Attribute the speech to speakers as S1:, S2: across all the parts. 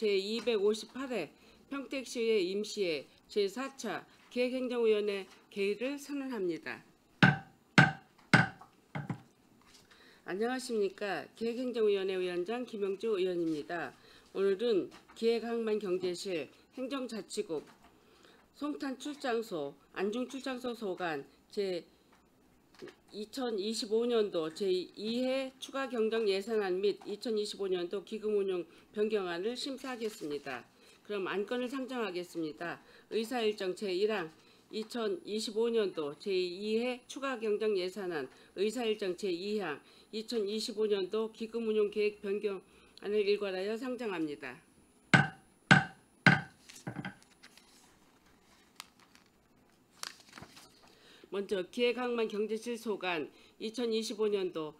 S1: 제258회 평택시의 임시회 제4차 기획행정위원회 개의를 선언합니다. 안녕하십니까. 기획행정위원회 위원장 김영주 의원입니다. 오늘은 기획항만경제실 행정자치국 송탄출장소 안중출장소 소관 제2025년도 제2회 추가 경정 예산안 및 2025년도 기금운용 변경안을 심사하겠습니다. 그럼 안건을 상정하겠습니다. 의사일정 제1항 2025년도 제2회 추가 경정 예산안 의사일정 제2항 2025년도 기금운용 계획 변경안을 일괄하여 상정합니다. 먼저 기획항만경제실 소관 2025년도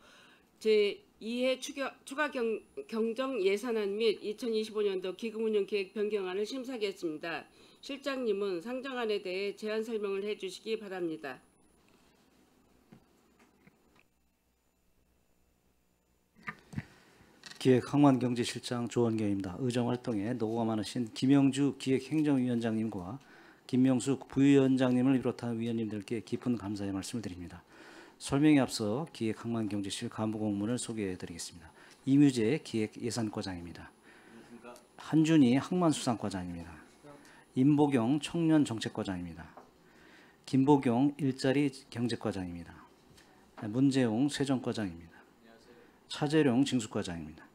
S1: 제2회 추가 경정 예산안 및 2025년도 기금운용 계획 변경안을 심사하겠습니다. 실장님은 상정안에 대해 제안 설명을 해주시기 바랍니다.
S2: 기획항만경제실장 조원경입니다. 의정활동에 노고가 많으신 김영주 기획행정위원장님과 김명수 부위원장님을 비롯한 위원님들께 깊은 감사의 말씀을 드립니다. 설명에 앞서 기획항만경제실 간부공문을 소개해드리겠습니다. 이뮤재 기획예산과장입니다. 한준희 항만수산과장입니다. 임보경 청년정책과장입니다. 김보경 일자리 경제과장입니다. 문재용 세정과장입니다. 차재룡 징수과장입니다.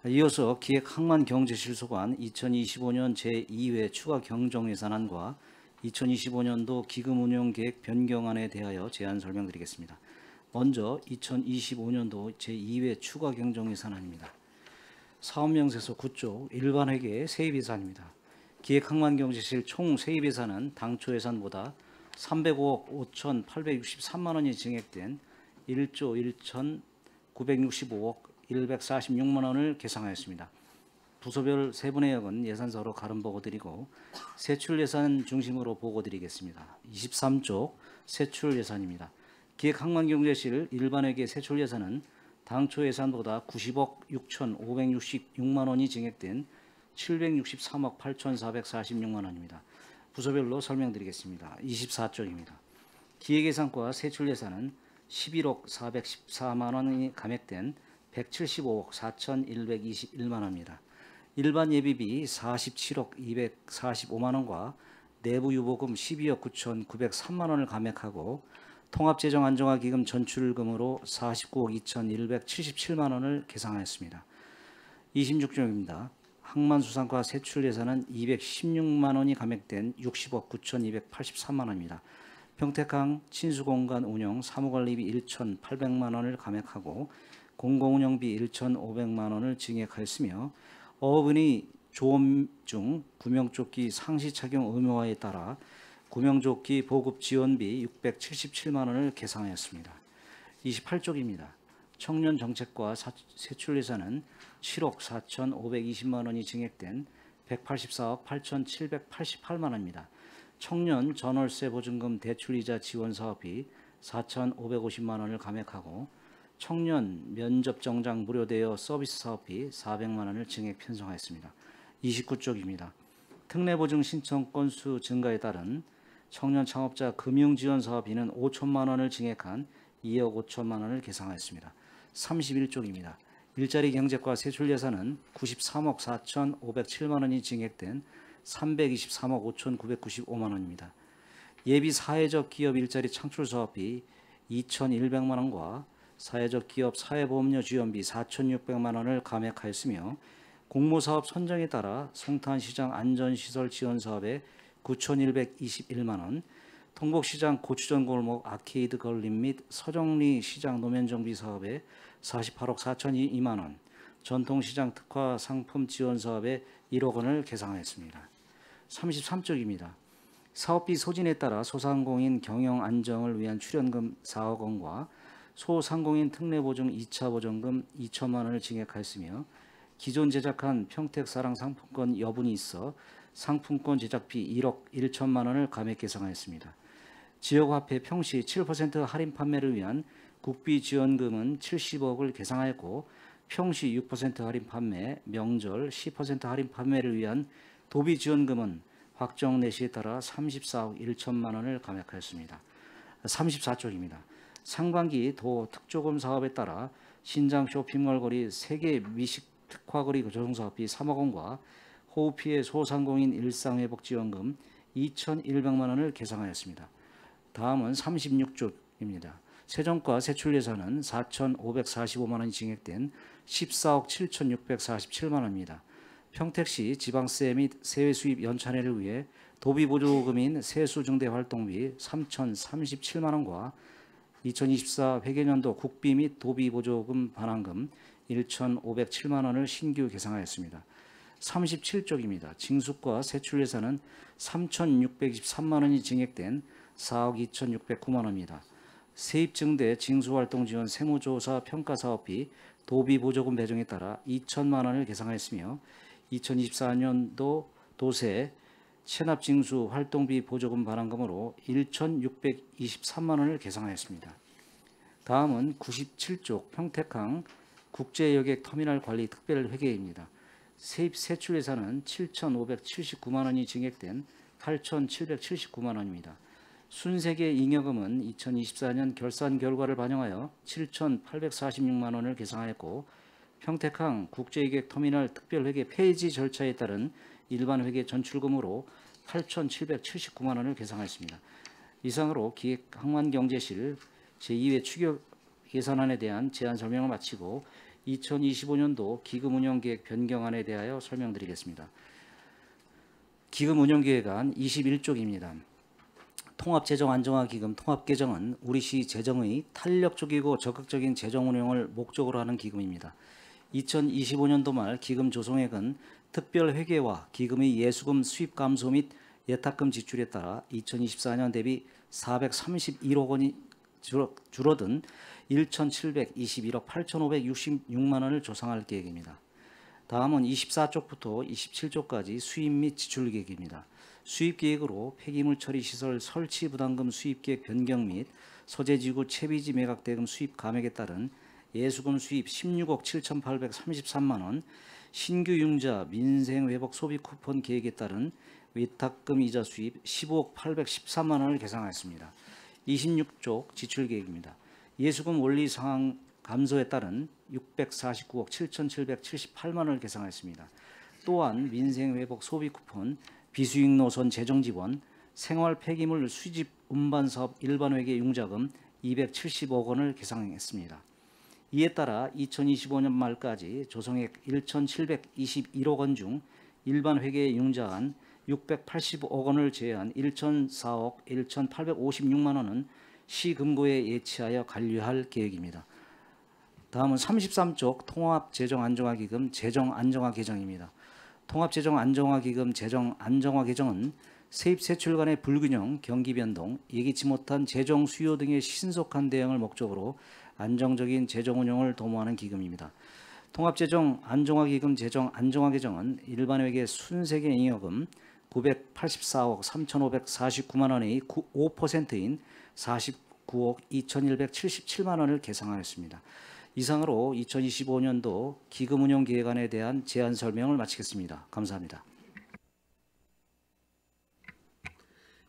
S2: 이어서 기획항만경제실 소관 2025년 제2회 추가 경정예산안과 2025년도 기금운용계획 변경안에 대하여 제안 설명드리겠습니다. 먼저 2025년도 제2회 추가 경정예산안입니다. 사업명세서 9조 일반회계 세입예산입니다. 기획항만경제실 총 세입예산은 당초 예산보다 305억 5,863만 원이 증액된 1조 1,965억 146만 원을 계상하였습니다. 부서별 세부 내역은 예산서로 가름 보고드리고 세출 예산 중심으로 보고드리겠습니다. 23쪽 세출 예산입니다. 기획항만경제실 일반회계 세출 예산은 당초 예산보다 90억 6,566만 원이 증액된 763억 8,446만 원입니다. 부서별로 설명드리겠습니다. 24쪽입니다. 기획예산과 세출 예산은 11억 414만 원이 감액된 175억 4,121만 원입니다. 일반 예비비 47억 245만 원과 내부 유보금 12억 9,903만 원을 감액하고 통합재정안정화기금 전출금으로 49억 2,177만 원을 계상하였습니다. 26조입니다. 항만수산과 세출 예산은 216만 원이 감액된 60억 9,283만 원입니다. 평택항 친수공간 운영 사무관리비 1,800만 원을 감액하고 공공운영비 1,500만 원을 증액하였으며 어업인의 조업 중 구명조끼 상시 착용 의무화에 따라 구명조끼 보급 지원비 677만 원을 계상하였습니다. 28쪽입니다. 청년정책과 세출 예산은 7억 4,520만 원이 증액된 184억 8,788만 원입니다. 청년 전월세 보증금 대출이자 지원 사업비 4,550만 원을 감액하고 청년 면접 정장 무료대여 서비스 사업비 400만 원을 증액 편성하였습니다. 29쪽입니다. 특례보증 신청 건수 증가에 따른 청년 창업자 금융지원 사업비는 5천만 원을 증액한 2억 5천만 원을 계상하였습니다. 31쪽입니다. 일자리 경제과 세출 예산은 93억 4,507만 원이 증액된 323억 5,995만 원입니다. 예비 사회적 기업 일자리 창출 사업비 2,100만 원과 사회적 기업 사회보험료 지원비 4,600만 원을 감액하였으며 공모사업 선정에 따라 송탄시장 안전시설 지원 사업에 9,121만 원, 통곡시장 고추전 골목 아케이드 건립 및 서정리 시장 노면 정비 사업에 48억 4,002만 원, 전통시장 특화 상품 지원 사업에 1억 원을 계상하였습니다. 33쪽입니다. 사업비 소진에 따라 소상공인 경영 안정을 위한 출연금 4억 원과 소상공인 특례보증 2차 보전금 2천만 원을 증액하였으며 기존 제작한 평택사랑 상품권 여분이 있어 상품권 제작비 1억 1천만 원을 감액 계상하였습니다. 지역화폐 평시 7% 할인 판매를 위한 국비 지원금은 70억을 계상하였고 평시 6% 할인 판매, 명절 10% 할인 판매를 위한 도비 지원금은 확정 내시에 따라 34억 1천만 원을 감액하였습니다. 34쪽입니다. 상반기 도 특조금 사업에 따라 신장 쇼핑몰 거리 3개 미식 특화거리 조성사업비 3억 원과 호우 피해 소상공인 일상회복 지원금 2,100만 원을 계상하였습니다. 다음은 36쪽입니다. 세정과 세출 예산은 4,545만 원이 증액된 14억 7,647만 원입니다. 평택시 지방세 및 세외 수입 연찬회를 위해 도비보조금인 세수증대 활동비 3,037만 원과 2024 회계년도 국비 및 도비보조금 반환금 1,507만 원을 신규 계상하였습니다. 37쪽입니다. 징수과 세출 예산은 3,623만 원이 증액된 4억 2,609만 원입니다. 세입증대 징수활동 지원 세무조사 평가사업비 도비보조금 배정에 따라 2천만 원을 계상하였으며 2024년도 도세 체납징수 활동비 보조금 반환금으로 1,623만 원을 계상하였습니다. 다음은 97쪽 평택항 국제여객 터미널 관리 특별회계입니다. 세입 세출 예산은 7,579만 원이 증액된 8,779만 원입니다. 순세계 잉여금은 2024년 결산 결과를 반영하여 7,846만 원을 계상하였고 평택항 국제여객 터미널 특별회계 폐지 절차에 따른 일반 회계 전출금으로 8,779만 원을 계상하였습니다. 이상으로 기획항만경제실 제2회 추격 예산안에 대한 제안 설명을 마치고 2025년도 기금운영계획 변경안에 대하여 설명드리겠습니다. 기금운영계획안 21쪽입니다. 통합재정안정화기금 통합개정은 우리시 재정의 탄력적이고 적극적인 재정운영을 목적으로 하는 기금입니다. 2025년도 말 기금 조성액은 특별회계와 기금의 예수금 수입 감소 및 예탁금 지출에 따라 2024년 대비 431억 원이 줄어든 1,721억 8,566만 원을 조성할 계획입니다. 다음은 24쪽부터 27쪽까지 수입 및 지출 계획입니다. 수입 계획으로 폐기물 처리 시설 설치 부담금 수입 계획 변경 및 소재지구 채비지 매각 대금 수입 감액에 따른 예수금 수입 16억 7,833만 원, 신규 융자 민생 회복 소비 쿠폰 계획에 따른 위탁금 이자 수입 15억 813만 원을 계상하였습니다. 26쪽 지출 계획입니다. 예수금 원리 상황 감소에 따른 649억 7,778만 원을 계상하였습니다. 또한 민생 회복 소비 쿠폰, 비수익 노선 재정 지원, 생활 폐기물 수집 운반 사업 일반 회계 융자금 270억 원을 계상했습니다. 이에 따라 2025년 말까지 조성액 1,721억 원 중 일반 회계 융자한 680억 원을 제외한 1,004억 1,856만 원은 시금고에 예치하여 관리할 계획입니다. 다음은 33쪽 통합재정안정화기금 재정안정화 개정입니다. 통합재정안정화기금 재정안정화 개정은 세입세출 간의 불균형, 경기 변동, 예기치 못한 재정 수요 등의 신속한 대응을 목적으로 안정적인 재정 운영을 도모하는 기금입니다. 통합재정안정화기금 재정안정화 개정은 일반회계 순세계 잉여금 984억 3,549만 원의 5%인 49억 2,177만 원을 계상하였습니다. 이상으로 2025년도 기금운영계획안에 대한 제안 설명을 마치겠습니다. 감사합니다.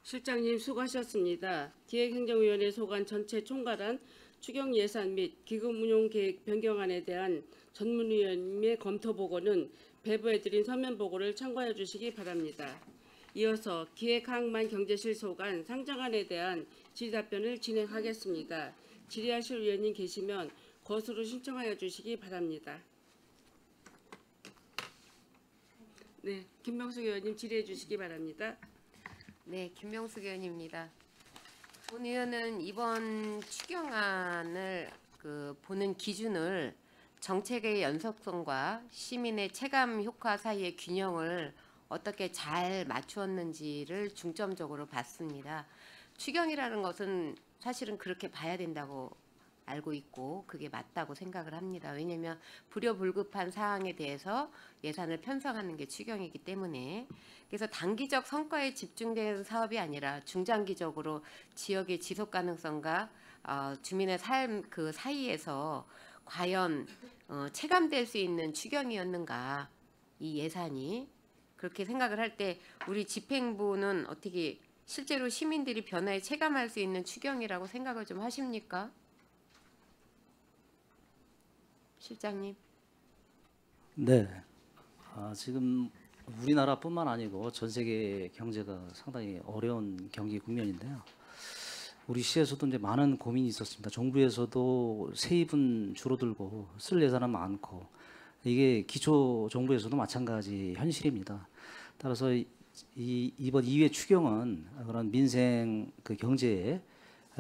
S1: 실장님 수고하셨습니다. 기획행정위원회 소관 전체 총괄안 추경 예산 및 기금운용계획 변경안에 대한 전문위원님의 검토 보고는 배부해드린 서면 보고를 참고해 주시기 바랍니다. 이어서 기획항만경제실 소관 상정안에 대한 질의답변을 진행하겠습니다. 질의하실 위원님 계시면 것으로 신청하여 주시기 바랍니다. 네, 김명숙 의원님 질의해 주시기 바랍니다.
S3: 네, 김명숙 의원입니다. 본 의원은 이번 추경안을 보는 기준을 정책의 연속성과 시민의 체감 효과 사이의 균형을 어떻게 잘 맞추었는지를 중점적으로 봤습니다. 추경이라는 것은 사실은 그렇게 봐야 된다고 알고 있고 그게 맞다고 생각을 합니다. 왜냐하면 불효불급한 사항에 대해서 예산을 편성하는 게 추경이기 때문에 그래서 단기적 성과에 집중되는 사업이 아니라 중장기적으로 지역의 지속 가능성과 주민의 삶 그 사이에서 과연 체감될 수 있는 추경이었는가, 이 예산이. 그렇게 생각을 할 때 우리 집행부는 어떻게 실제로 시민들이 변화에 체감할 수 있는 추경이라고 생각을 좀 하십니까? 실장님.
S2: 네. 지금 우리나라뿐만 아니고 전 세계 경제가 상당히 어려운 경기 국면인데요. 우리 시에서도 이제 많은 고민이 있었습니다. 정부에서도 세입은 줄어들고 쓸 예산은 많고 이게 기초 정부에서도 마찬가지 현실입니다. 따라서 이번 2회 추경은 그런 민생 그 경제에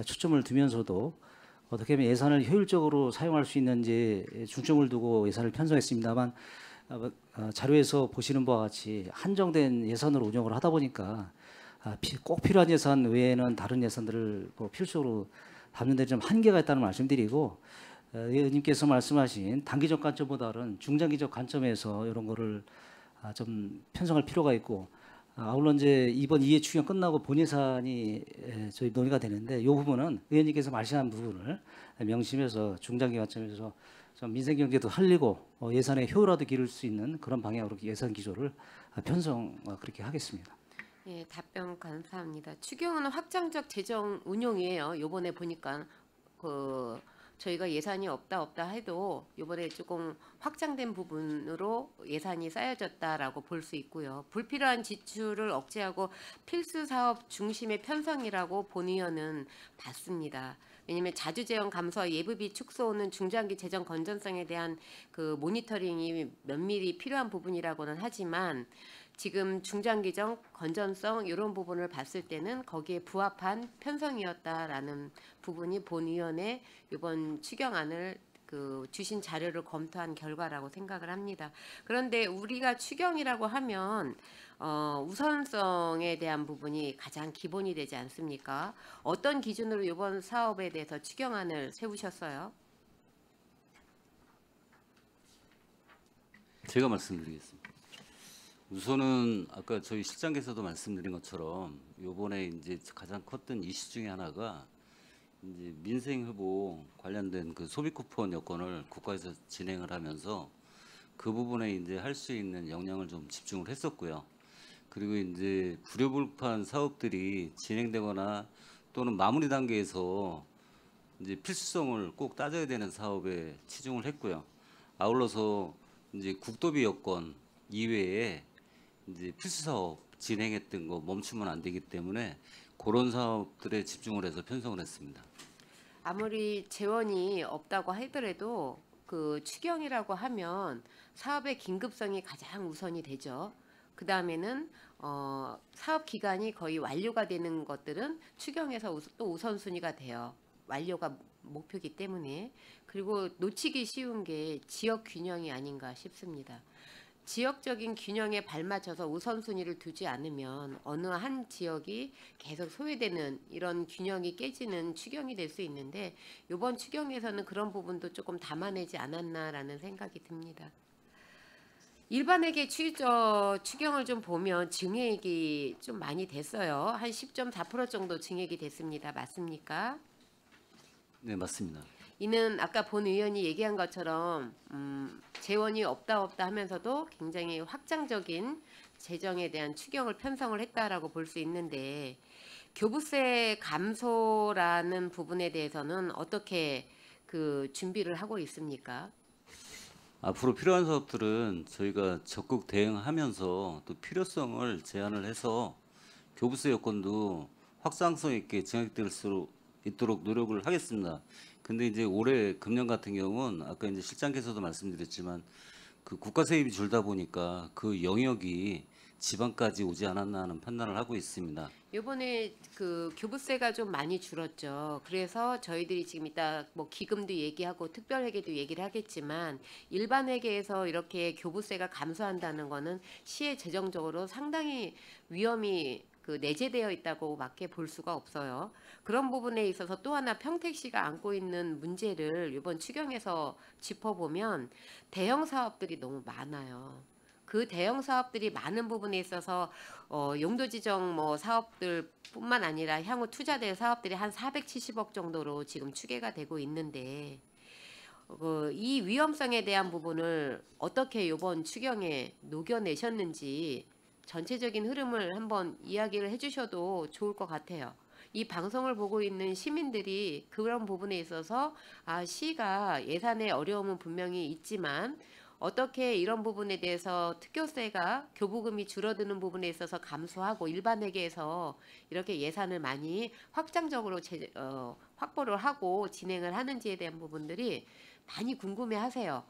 S2: 초점을 두면서도 어떻게 하면 예산을 효율적으로 사용할 수 있는지 중점을 두고 예산을 편성했습니다만 자료에서 보시는 바와 같이 한정된 예산으로 운영을 하다 보니까 꼭 필요한 예산 외에는 다른 예산들을 뭐 필수적으로 담는 데 좀 한계가 있다는 말씀드리고 의원님께서 말씀하신 단기적 관점보다는 중장기적 관점에서 이런 거를 좀 편성할 필요가 있고 아울러 이제 이번 2회 추경 끝나고 본 예산이 저희 논의가 되는데 이 부분은 의원님께서 말씀한 부분을 명심해서 중장기 관점에서 좀 민생 경제도 살리고 예산의 효율화도 기를 수 있는 그런 방향으로 예산 기조를 편성 그렇게 하겠습니다.
S3: 예, 답변 감사합니다. 추경은 확장적 재정 운용이에요. 요번에 보니까 저희가 예산이 없다 해도 이번에 조금 확장된 부분으로 예산이 쌓여졌다라고 볼 수 있고요. 불필요한 지출을 억제하고 필수 사업 중심의 편성이라고 본 의원은 봤습니다. 왜냐하면 자주재원 감소와 예부비 축소는 중장기 재정 건전성에 대한 그 모니터링이 면밀히 필요한 부분이라고는 하지만 지금 중장기적 건전성 이런 부분을 봤을 때는 거기에 부합한 편성이었다라는 부분이 본 의원의 이번 추경안을 주신 자료를 검토한 결과라고 생각을 합니다. 그런데 우리가 추경이라고 하면 우선성에 대한 부분이 가장 기본이 되지 않습니까? 어떤 기준으로 이번 사업에 대해서 추경안을 세우셨어요?
S4: 제가 말씀드리겠습니다. 우선은 아까 저희 실장께서도 말씀드린 것처럼 요번에 이제 가장 컸던 이슈 중에 하나가 이제 민생 후보 관련된 그 소비 쿠폰 여건을 국가에서 진행을 하면서 그 부분에 이제 할 수 있는 역량을 좀 집중을 했었고요. 그리고 이제 불효불판 사업들이 진행되거나 또는 마무리 단계에서 이제 필수성을 꼭 따져야 되는 사업에 치중을 했고요. 아울러서 이제 국도비 여건 이외에 이제 필수 사업 진행했던 거 멈추면 안 되기 때문에 그런 사업들에 집중을 해서 편성을 했습니다.
S3: 아무리 재원이 없다고 하더라도 그 추경이라고 하면 사업의 긴급성이 가장 우선이 되죠. 그 다음에는 사업 기간이 거의 완료가 되는 것들은 추경에서 또 우선순위가 돼요. 완료가 목표이기 때문에. 그리고 놓치기 쉬운 게 지역 균형이 아닌가 싶습니다. 지역적인 균형에 발맞춰서 우선순위를 두지 않으면 어느 한 지역이 계속 소외되는 이런 균형이 깨지는 추경이 될 수 있는데 이번 추경에서는 그런 부분도 조금 담아내지 않았나라는 생각이 듭니다. 일반회계 추경을 좀 보면 증액이 좀 많이 됐어요. 한 10.4% 정도 증액이 됐습니다. 맞습니까?
S4: 네, 맞습니다.
S3: 이는 아까 본 의원이 얘기한 것처럼 재원이 없다 하면서도 굉장히 확장적인 재정에 대한 추경을 편성을 했다라고 볼 수 있는데 교부세 감소라는 부분에 대해서는 어떻게 준비를 하고 있습니까?
S4: 앞으로 필요한 사업들은 저희가 적극 대응하면서 또 필요성을 제한을 해서 교부세 여건도 확장성 있게 증액될 수 있도록 노력을 하겠습니다. 근데 이제 올해 금년 같은 경우는 아까 이제 실장께서도 말씀드렸지만 그 국가 세입이 줄다 보니까 그 영역이 지방까지 오지 않았나 하는 판단을 하고 있습니다.
S3: 이번에 교부세가 좀 많이 줄었죠. 그래서 저희들이 지금 이따 뭐 기금도 얘기하고 특별회계도 얘기를 하겠지만 일반 회계에서 이렇게 교부세가 감소한다는 거는 시의 재정적으로 상당히 위험이 내재되어 있다고밖에 볼 수가 없어요. 그런 부분에 있어서 또 하나 평택시가 안고 있는 문제를 이번 추경에서 짚어보면 대형 사업들이 너무 많아요. 그 대형 사업들이 많은 부분에 있어서 용도 지정 뭐 사업들뿐만 아니라 향후 투자될 사업들이 한 470억 정도로 지금 추계가 되고 있는데 이 위험성에 대한 부분을 어떻게 이번 추경에 녹여내셨는지 전체적인 흐름을 한번 이야기를 해주셔도 좋을 것 같아요. 이 방송을 보고 있는 시민들이 그런 부분에 있어서 시가 예산의 어려움은 분명히 있지만 어떻게 이런 부분에 대해서 특교세가 교부금이 줄어드는 부분에 있어서 감수하고 일반 회계에서 이렇게 예산을 많이 확장적으로 확보를 하고 진행을 하는지에 대한 부분들이 많이 궁금해하세요.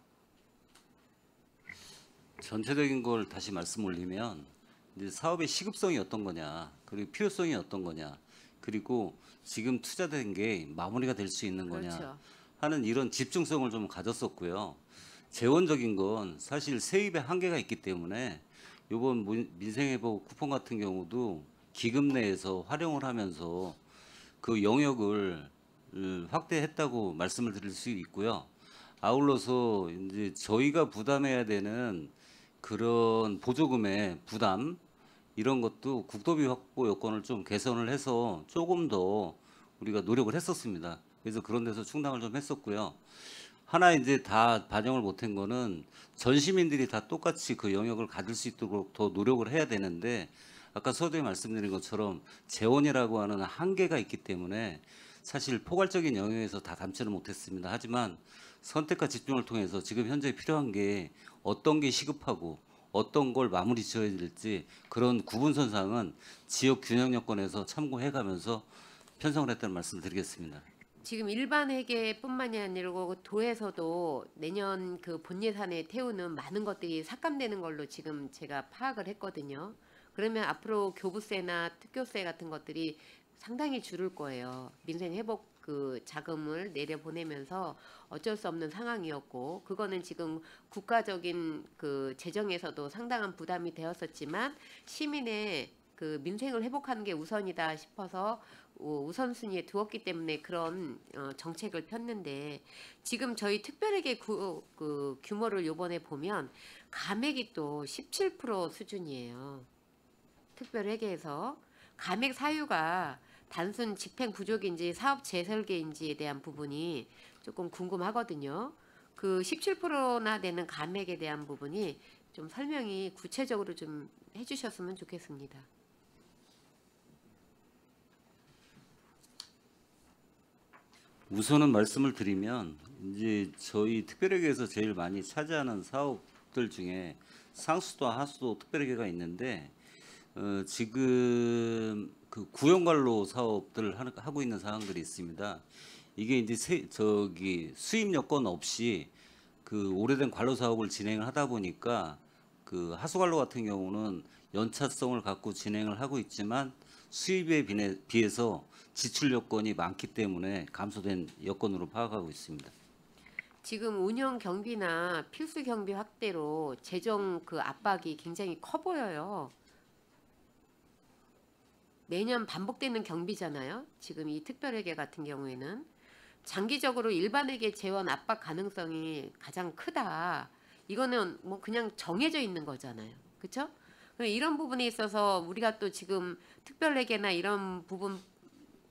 S4: 전체적인 걸 다시 말씀 올리면 이제 사업의 시급성이 어떤 거냐, 그리고 필요성이 어떤 거냐, 그리고 지금 투자된 게 마무리가 될 수 있는 거냐
S3: 그렇죠.
S4: 하는 이런 집중성을 좀 가졌었고요. 재원적인 건 사실 세입에 한계가 있기 때문에 이번 민생회복 쿠폰 같은 경우도 기금 내에서 활용을 하면서 그 영역을 확대했다고 말씀을 드릴 수 있고요. 아울러서 이제 저희가 부담해야 되는 그런 보조금의 부담 이런 것도 국도비 확보 여건을 좀 개선을 해서 조금 더 우리가 노력을 했었습니다. 그래서 그런 데서 충당을 좀 했었고요. 하나 이제 다 반영을 못한 거는 전 시민들이 다 똑같이 그 영역을 가질 수 있도록 더 노력을 해야 되는데 아까 서두에 말씀드린 것처럼 재원이라고 하는 한계가 있기 때문에 사실 포괄적인 영역에서 다 담지는 못했습니다. 하지만 선택과 집중을 통해서 지금 현재 필요한 게 어떤 게 시급하고 어떤 걸 마무리 지어야 될지 그런 구분선상은 지역 균형 여건에서 참고해가면서 편성을 했다는 말씀을 드리겠습니다.
S3: 지금 일반 회계뿐만이 아니고 도에서도 내년 그 본 예산에 태우는 많은 것들이 삭감되는 걸로 지금 제가 파악을 했거든요. 그러면 앞으로 교부세나 특교세 같은 것들이 상당히 줄을 거예요. 민생 회복 그 자금을 내려보내면서 어쩔 수 없는 상황이었고 그거는 지금 국가적인 그 재정에서도 상당한 부담이 되었었지만 시민의 그 민생을 회복하는 게 우선이다 싶어서 우선순위에 두었기 때문에 그런 정책을 폈는데 지금 저희 특별회계 그 규모를 요번에 보면 감액이 또 17% 수준이에요. 특별회계에서 감액 사유가 단순 집행 부족인지 사업 재설계인지에 대한 부분이 조금 궁금하거든요. 그 17%나 되는 감액에 대한 부분이 좀 설명이 구체적으로 좀 해주셨으면 좋겠습니다.
S4: 우선은 말씀을 드리면 이제 저희 특별회계에서 제일 많이 차지하는 사업들 중에 상수도 하수도 특별회계가 있는데 지금 그 구형관로 사업들을 하고 있는 상황들이 있습니다. 이게 이제 수입 여건 없이 그 오래된 관로 사업을 진행을 하다 보니까 그 하수관로 같은 경우는 연차성을 갖고 진행을 하고 있지만 수입에 비해서 지출 여건이 많기 때문에 감소된 여건으로 파악하고 있습니다.
S3: 지금 운영 경비나 필수 경비 확대로 재정 그 압박이 굉장히 커 보여요. 매년 반복되는 경비잖아요. 지금 이 특별회계 같은 경우에는 장기적으로 일반회계 재원 압박 가능성이 가장 크다. 이거는 뭐 그냥 정해져 있는 거잖아요. 그렇죠? 이런 부분에 있어서 우리가 또 지금 특별회계나 이런 부분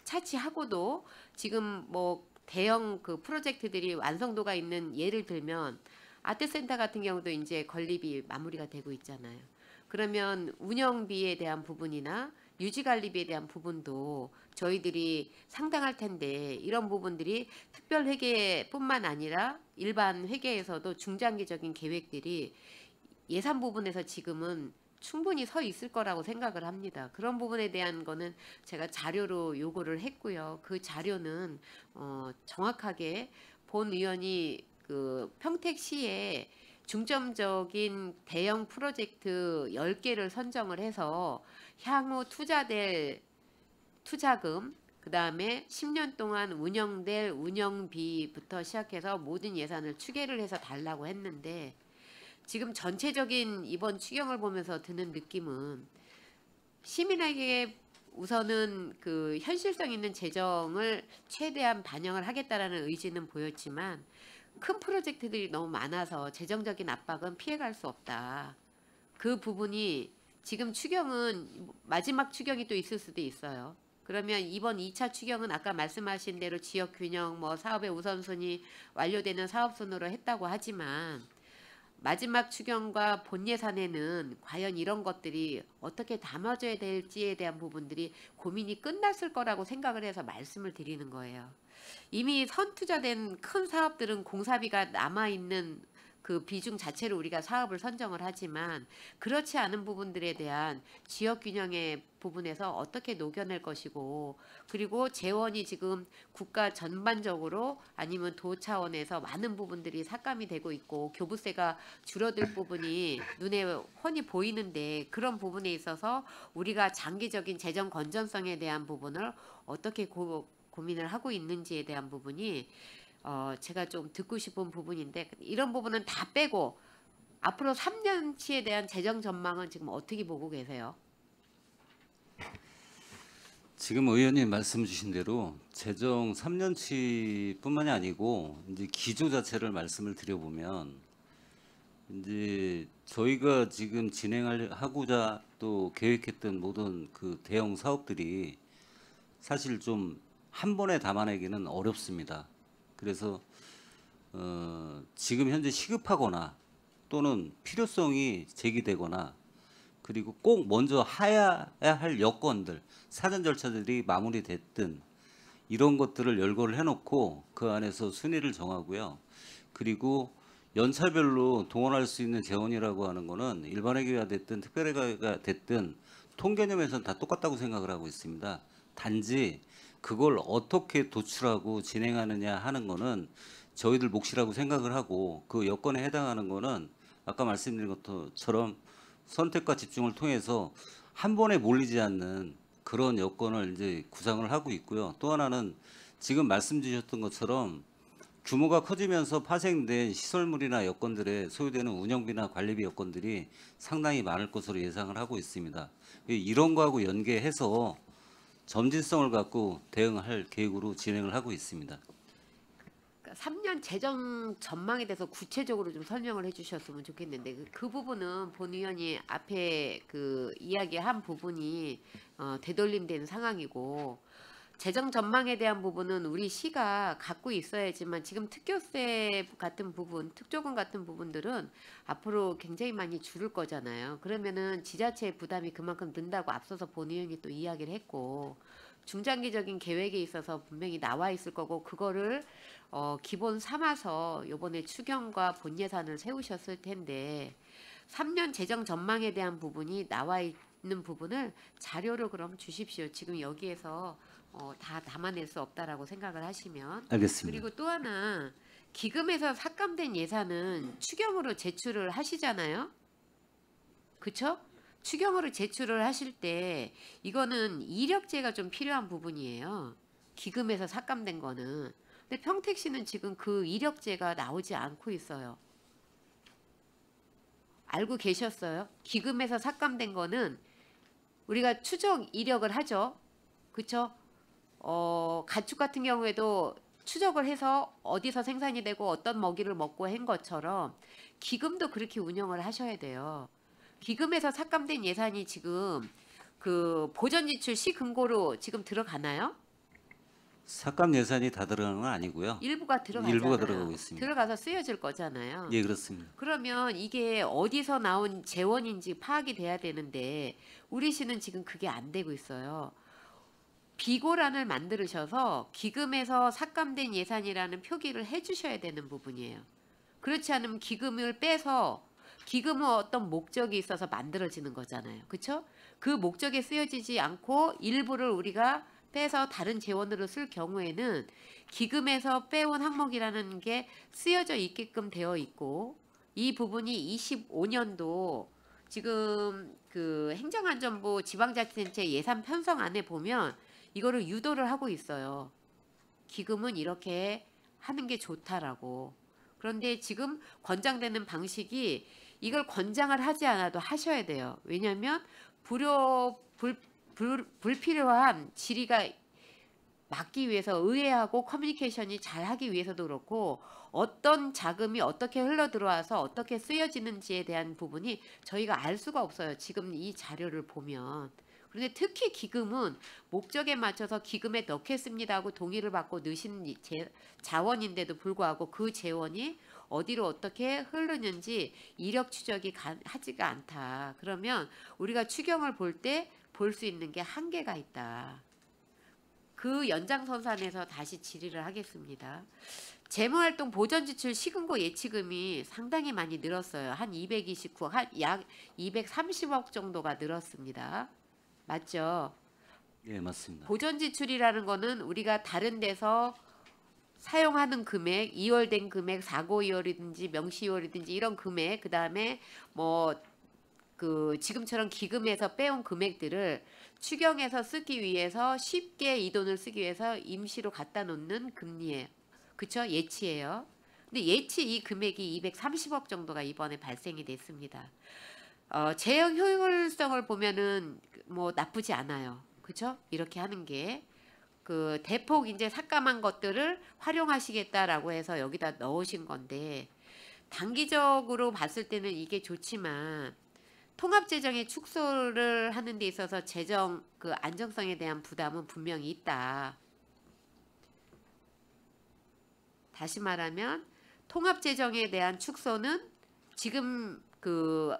S3: 차치하고도 지금 뭐 대형 그 프로젝트들이 완성도가 있는 예를 들면 아트센터 같은 경우도 이제 건립이 마무리가 되고 있잖아요. 그러면 운영비에 대한 부분이나 유지관리비에 대한 부분도 저희들이 상당할 텐데 이런 부분들이 특별회계뿐만 아니라 일반 회계에서도 중장기적인 계획들이 예산 부분에서 지금은 충분히 서 있을 거라고 생각을 합니다. 그런 부분에 대한 거는 제가 자료로 요구를 했고요. 그 자료는 정확하게 본 의원이 그 평택시에 중점적인 대형 프로젝트 10개를 선정을 해서 향후 투자될 투자금 그다음에 10년 동안 운영될 운영비부터 시작해서 모든 예산을 추계를 해서 달라고 했는데 지금 전체적인 이번 추경을 보면서 드는 느낌은 시민에게 우선은 그 현실성 있는 재정을 최대한 반영을 하겠다라는 의지는 보였지만 큰 프로젝트들이 너무 많아서 재정적인 압박은 피해갈 수 없다. 그 부분이 지금 추경은 마지막 추경이 또 있을 수도 있어요. 그러면 이번 2차 추경은 아까 말씀하신 대로 지역 균형, 뭐 사업의 우선순위 완료되는 사업순으로 했다고 하지만 마지막 추경과 본 예산에는 과연 이런 것들이 어떻게 담아져야 될지에 대한 부분들이 고민이 끝났을 거라고 생각을 해서 말씀을 드리는 거예요. 이미 선투자된 큰 사업들은 공사비가 남아있는 그 비중 자체로 우리가 사업을 선정을 하지만 그렇지 않은 부분들에 대한 지역 균형의 부분에서 어떻게 녹여낼 것이고, 그리고 재원이 지금 국가 전반적으로 아니면 도 차원에서 많은 부분들이 삭감이 되고 있고 교부세가 줄어들 부분이 눈에 훤히 보이는데, 그런 부분에 있어서 우리가 장기적인 재정 건전성에 대한 부분을 어떻게 고민을 하고 있는지에 대한 부분이 제가 좀 듣고 싶은 부분인데, 이런 부분은 다 빼고 앞으로 3년치에 대한 재정 전망은 지금 어떻게 보고 계세요?
S4: 지금 의원님 말씀 주신 대로 재정 3년치뿐만이 아니고 이제 기조 자체를 말씀을 드려보면, 이제 저희가 지금 하고자 또 계획했던 모든 그 대형 사업들이 사실 좀 한 번에 담아내기는 어렵습니다. 그래서 지금 현재 시급하거나 또는 필요성이 제기되거나, 그리고 꼭 먼저 해야 할 여건들, 사전 절차들이 마무리됐든 이런 것들을 열거를 해놓고 그 안에서 순위를 정하고요. 그리고 연차별로 동원할 수 있는 재원이라고 하는 거는 일반회계가 됐든 특별회계가 됐든 통개념에서는 다 똑같다고 생각을 하고 있습니다. 단지 그걸 어떻게 도출하고 진행하느냐 하는 거는 저희들 몫이라고 생각을 하고, 그 여건에 해당하는 거는 아까 말씀드린 것처럼 선택과 집중을 통해서 한 번에 몰리지 않는 그런 여건을 이제 구상을 하고 있고요. 또 하나는 지금 말씀 주셨던 것처럼 규모가 커지면서 파생된 시설물이나 여건들에 소요되는 운영비나 관리비 여건들이 상당히 많을 것으로 예상을 하고 있습니다. 이런 거하고 연계해서 점진성을 갖고 대응할 계획으로 진행을 하고 있습니다.
S3: 3년 재정 전망에 대해서 구체적으로 좀 설명을 해주셨으면 좋겠는데, 그 부분은 본 의원이 앞에 그 이야기한 부분이 되돌림된 상황이고, 재정 전망에 대한 부분은 우리 시가 갖고 있어야지만 지금 특교세 같은 부분, 특조금 같은 부분들은 앞으로 굉장히 많이 줄을 거잖아요. 그러면은 지자체의 부담이 그만큼 는다고 앞서서 본 의원이 또 이야기를 했고, 중장기적인 계획에 있어서 분명히 나와 있을 거고, 그거를 기본 삼아서 이번에 추경과 본 예산을 세우셨을 텐데, 3년 재정 전망에 대한 부분이 나와 있는 부분을 자료로 그럼 주십시오. 지금 여기에서 다 담아낼 수 없다라고 생각을 하시면.
S4: 알겠습니다.
S3: 그리고 또 하나, 기금에서 삭감된 예산은 추경으로 제출을 하시잖아요. 그렇죠? 추경으로 제출을 하실 때 이거는 이력제가 좀 필요한 부분이에요. 기금에서 삭감된 거는. 근데 평택시는 지금 그 이력제가 나오지 않고 있어요. 알고 계셨어요? 기금에서 삭감된 거는 우리가 추적 이력을 하죠. 그렇죠? 가축 같은 경우에도 추적을 해서 어디서 생산이 되고 어떤 먹이를 먹고 한 것처럼 기금도 그렇게 운영을 하셔야 돼요. 기금에서 삭감된 예산이 지금 그 보전지출 시금고로 지금 들어가나요?
S4: 삭감 예산이 다 들어가는 건 아니고요.
S3: 일부가 들어가잖아요.
S4: 일부가 들어가고 있습니다.
S3: 들어가서 쓰여질 거잖아요.
S4: 예, 그렇습니다.
S3: 그러면 이게 어디서 나온 재원인지 파악이 돼야 되는데 우리 시는 지금 그게 안 되고 있어요. 비고란을 만들으셔서 기금에서 삭감된 예산이라는 표기를 해주셔야 되는 부분이에요. 그렇지 않으면 기금을 빼서, 기금은 어떤 목적이 있어서 만들어지는 거잖아요. 그렇죠? 그 목적에 쓰여지지 않고 일부를 우리가 빼서 다른 재원으로 쓸 경우에는 기금에서 빼온 항목이라는 게 쓰여져 있게끔 되어 있고, 이 부분이 25년도 지금 그 행정안전부 지방자치단체 예산 편성안에 보면 이거를 유도를 하고 있어요. 기금은 이렇게 하는 게 좋다라고. 그런데 지금 권장되는 방식이 이걸 권장을 하지 않아도 하셔야 돼요. 왜냐하면 불필요한 질의가 막기 위해서 의회하고 커뮤니케이션이 잘 하기 위해서도 그렇고, 어떤 자금이 어떻게 흘러 들어와서 어떻게 쓰여지는지에 대한 부분이 저희가 알 수가 없어요. 지금 이 자료를 보면. 그런데 특히 기금은 목적에 맞춰서 기금에 넣겠습니다 하고 동의를 받고 넣으신 자원인데도 불구하고 그 재원이 어디로 어떻게 흐르는지 이력 추적이 하지가 않다. 그러면 우리가 추경을 볼 때 볼 수 있는 게 한계가 있다. 그 연장선상에서 다시 질의를 하겠습니다. 재무활동 보전지출 시금고 예치금이 상당히 많이 늘었어요. 한 229, 한 약 230억 정도가 늘었습니다. 맞죠?
S4: 예, 맞습니다.
S3: 보전지출이라는 거는 우리가 다른 데서 사용하는 금액, 이월된 금액, 사고 이월이든지 명시 이월이든지 이런 금액, 그 다음에 뭐 그 지금처럼 기금에서 빼온 금액들을 추경해서 쓰기 위해서 쉽게 이 돈을 쓰기 위해서 임시로 갖다 놓는 금리예요. 그쵸? 예치예요. 근데 예치 이 금액이 230억 정도가 이번에 발생이 됐습니다. 재형 효율성을 보면은 뭐 나쁘지 않아요. 그쵸? 이렇게 하는 게 그 대폭 이제 삭감한 것들을 활용하시겠다라고 해서 여기다 넣으신 건데 단기적으로 봤을 때는 이게 좋지만 통합재정의 축소를 하는 데 있어서 재정 그 안정성에 대한 부담은 분명히 있다. 다시 말하면 통합재정에 대한 축소는 지금 그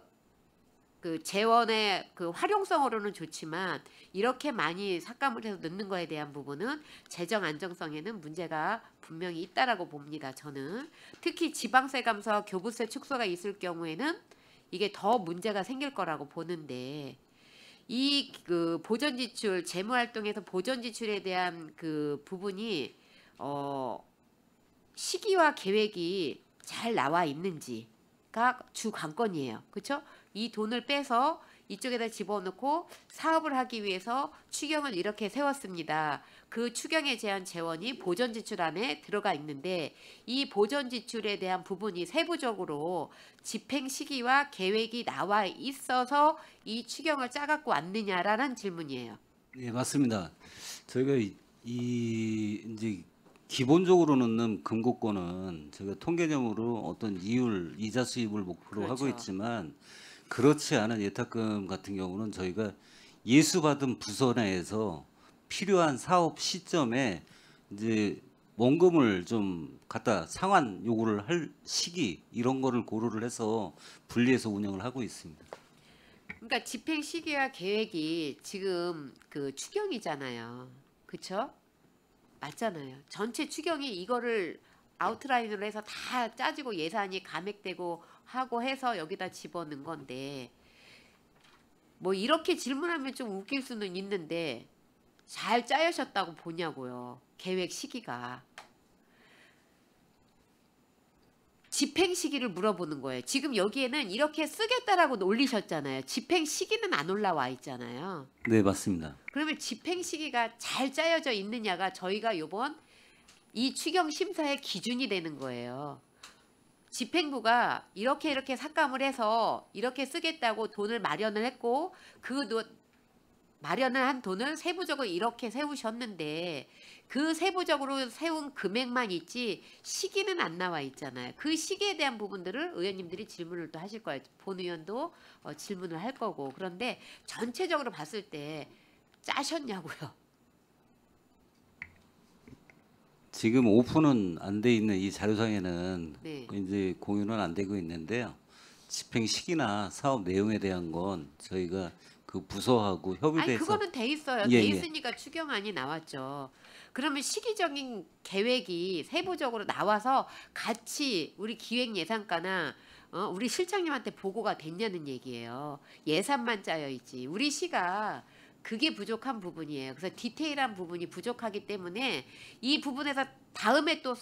S3: 재원의 그 활용성으로는 좋지만 이렇게 많이 삭감을 해서 넣는 거에 대한 부분은 재정 안정성에는 문제가 분명히 있다라고 봅니다. 저는 특히 지방세 감소와 교부세 축소가 있을 경우에는 이게 더 문제가 생길 거라고 보는데 이 그 보전지출 재무활동에서 보전지출에 대한 그 부분이 시기와 계획이 잘 나와 있는지가 주 관건이에요. 그렇죠? 이 돈을 빼서 이쪽에다 집어넣고 사업을 하기 위해서 추경을 이렇게 세웠습니다. 그 추경에 대한 재원이 보전지출 안에 들어가 있는데 이 보전지출에 대한 부분이 세부적으로 집행 시기와 계획이 나와 있어서 이 추경을 짜갖고 왔느냐라는 질문이에요.
S4: 예, 맞습니다. 저희가 이제 기본적으로 넣는 금고권은 저희가 통계적으로 어떤 이율, 이자 수입을 목표로 하고
S3: 그렇죠.
S4: 있지만 그렇지 않은 예탁금 같은 경우는 저희가 예수받은 부서 내에서 필요한 사업 시점에 이제 원금을 좀 갖다 상환 요구를 할 시기 이런 거를 고려를 해서 분리해서 운영을 하고 있습니다.
S3: 그러니까 집행 시기와 계획이 지금 그 추경이잖아요. 그렇죠? 맞잖아요. 전체 추경이 이거를 아웃라인으로 해서 다 짜지고 예산이 감액되고 하고 해서 여기다 집어넣은 건데 뭐 이렇게 질문하면 좀 웃길 수는 있는데 잘 짜여졌다고 보냐고요. 계획 시기가. 집행 시기를 물어보는 거예요. 지금 여기에는 이렇게 쓰겠다라고 올리셨잖아요. 집행 시기는 안 올라와 있잖아요.
S4: 네, 맞습니다.
S3: 그러면 집행 시기가 잘 짜여져 있느냐가 저희가 요번 이 추경 심사의 기준이 되는 거예요. 집행부가 이렇게 삭감을 해서 이렇게 쓰겠다고 돈을 마련을 했고 마련을 한 돈을 세부적으로 이렇게 세우셨는데 그 세부적으로 세운 금액만 있지 시기는 안 나와 있잖아요. 그 시기에 대한 부분들을 의원님들이 질문을 또 하실 거예요. 본 의원도 질문을 할 거고. 그런데 전체적으로 봤을 때 짜셨냐고요.
S4: 지금 오픈은 안 돼 있는 이 자료상에는
S3: 네.
S4: 이제 공유는 안 되고 있는데요. 집행 시기나 사업 내용에 대한 건 저희가 그 부서하고
S3: 아니
S4: 협의돼서
S3: 그거는 돼 있어요.
S4: 예,
S3: 돼
S4: 예.
S3: 있으니까 추경안이 나왔죠. 그러면 시기적인 계획이 세부적으로 나와서 같이 우리 기획예산과나 우리 실장님한테 보고가 됐냐는 얘기예요. 예산만 짜여 있지. 우리 시가 그게 부족한 부분이에요. 그래서 디테일한 부분이 부족하기 때문에 이 부분에서 다음에 또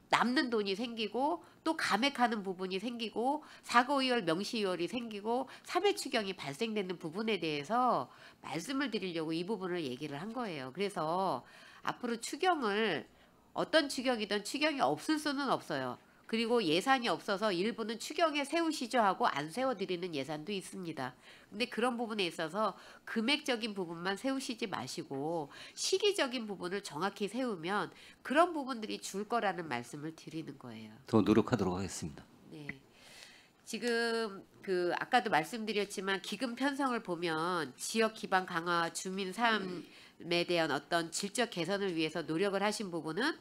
S3: 남는 돈이 생기고 또 감액하는 부분이 생기고 사고이월 명시이월이 생기고 3회 추경이 발생되는 부분에 대해서 말씀을 드리려고 이 부분을 얘기를 한 거예요. 그래서 앞으로 추경을 어떤 추경이든 추경이 없을 수는 없어요. 그리고 예산이 없어서 일부는 추경에 세우시죠 하고 안 세워드리는 예산도 있습니다. 근데 그런 부분에 있어서 금액적인 부분만 세우시지 마시고 시기적인 부분을 정확히 세우면 그런 부분들이 줄 거라는 말씀을 드리는 거예요.
S4: 더 노력하도록 하겠습니다.
S3: 네. 지금 그 아까도 말씀드렸지만 기금 편성을 보면 지역 기반 강화, 주민 삶에 대한 어떤 질적 개선을 위해서 노력을 하신 부분은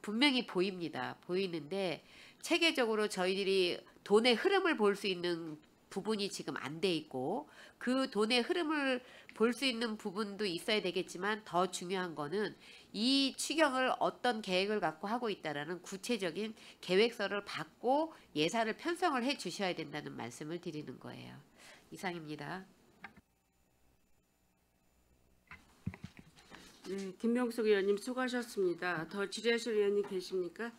S3: 분명히 보입니다. 보이는데 체계적으로 저희들이 돈의 흐름을 볼 수 있는 부분이 지금 안 돼 있고 그 돈의 흐름을 볼 수 있는 부분도 있어야 되겠지만 더 중요한 거는 이 추경을 어떤 계획을 갖고 하고 있다라는 구체적인 계획서를 받고 예산을 편성을 해 주셔야 된다는 말씀을 드리는 거예요. 이상입니다.
S1: 네, 김명숙 의원님 수고하셨습니다. 더 질의하실 의원님 계십니까?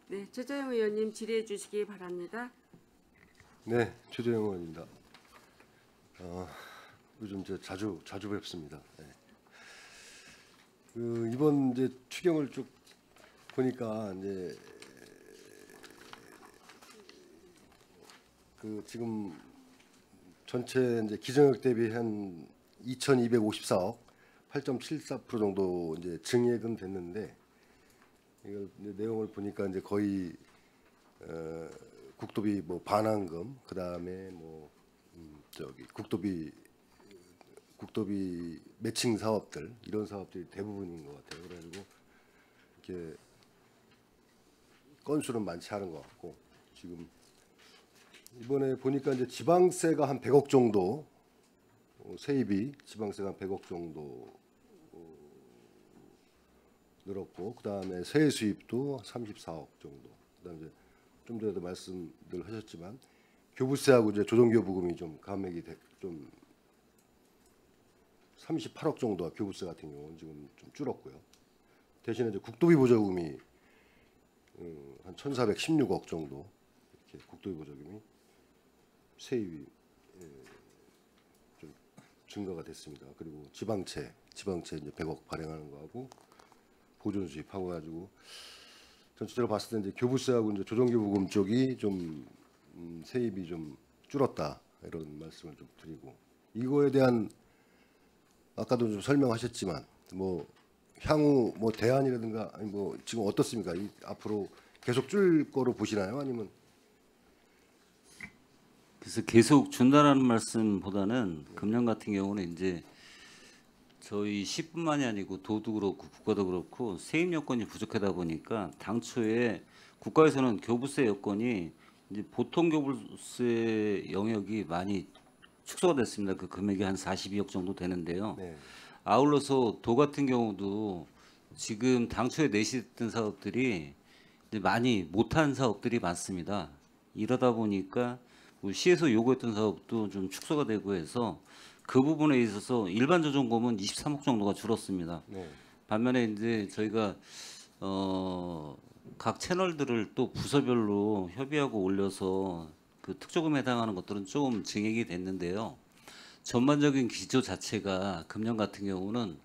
S1: 네, 최재형 의원님 질의해 주시기 바랍니다.
S5: 네, 최재형 의원입니다. 요즘 이제 자주 뵙습니다. 네. 이번 이제 추경을 쭉 보니까 이제 지금 전체 이제 기정역 대비 한 2,254억, 8.74% 정도 이제 증액은 됐는데 이걸 이제 내용을 보니까 이제 거의 국도비 뭐 반환금, 그 다음에 뭐 국도비 매칭 사업들 이런 사업들이 대부분인 것 같아요. 그래가지고 이렇게 건수는 많지 않은 것 같고 지금 이번에 보니까 이제 지방세가 한 100억 정도 세입이 지방세가 한 100억 정도 늘었고 그 다음에 세액 수입도 34억 정도. 그다음에 이제 좀 전에도 말씀들 하셨지만 교부세하고 이제 조정교부금이 좀 감액이 좀 38억 정도가 교부세 같은 경우는 지금 좀 줄었고요. 대신에 이제 국도비 보조금이 한 1,416억 정도 이렇게 국도비 보조금이 세입이 좀 증가가 됐습니다. 그리고 지방채 이제 100억 발행하는 거하고 보존 수입하고 가지고 전체적으로 봤을 때 이제 교부세하고 이제 조정교부금 쪽이 좀 세입이 좀 줄었다 이런 말씀을 좀 드리고 이거에 대한 아까도 좀 설명하셨지만 뭐 향후 뭐 대안이라든가 아니 뭐 지금 어떻습니까? 앞으로 계속 줄 거로 보시나요? 아니면
S4: 그래서 계속 준다라는 말씀보다는 금년 같은 경우는 이제 저희 시뿐만이 아니고 도도 그렇고 국가도 그렇고 세입 여건이 부족하다 보니까 당초에 국가에서는 교부세 여건이 이제 보통 교부세 영역이 많이 축소가 됐습니다. 그 금액이 한 42억 정도 되는데요.
S5: 네.
S4: 아울러서 도 같은 경우도 지금 당초에 내시했던 사업들이 이제 많이 못한 사업들이 많습니다. 이러다 보니까 뭐 시에서 요구했던 사업도 좀 축소가 되고 해서 그 부분에 있어서 일반 조정금은 23억 정도가 줄었습니다.
S5: 네.
S4: 반면에 이제 저희가 각 채널들을 또 부서별로 협의하고 올려서 그 특조금에 해당하는 것들은 좀 증액이 됐는데요. 전반적인 기조 자체가 금년 같은 경우는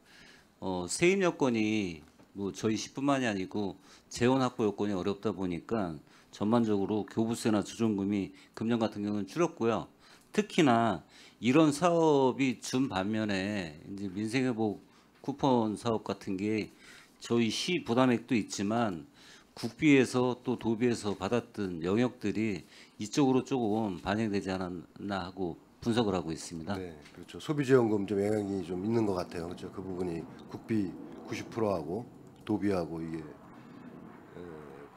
S4: 세입 여건이 뭐 저희 시뿐만이 아니고 재원 확보 여건이 어렵다 보니까 전반적으로 교부세나 조정금이 금년 같은 경우는 줄었고요. 특히나 이런 사업이 준 반면에 이제 민생회복 쿠폰 사업 같은 게 저희 시 부담액도 있지만 국비에서 또 도비에서 받았던 영역들이 이쪽으로 조금 반영되지 않았나 하고 분석을 하고 있습니다.
S5: 네, 그렇죠. 소비지원금 좀 영향이 좀 있는 것 같아요. 그렇죠. 그 부분이 국비 90%하고 도비하고 이게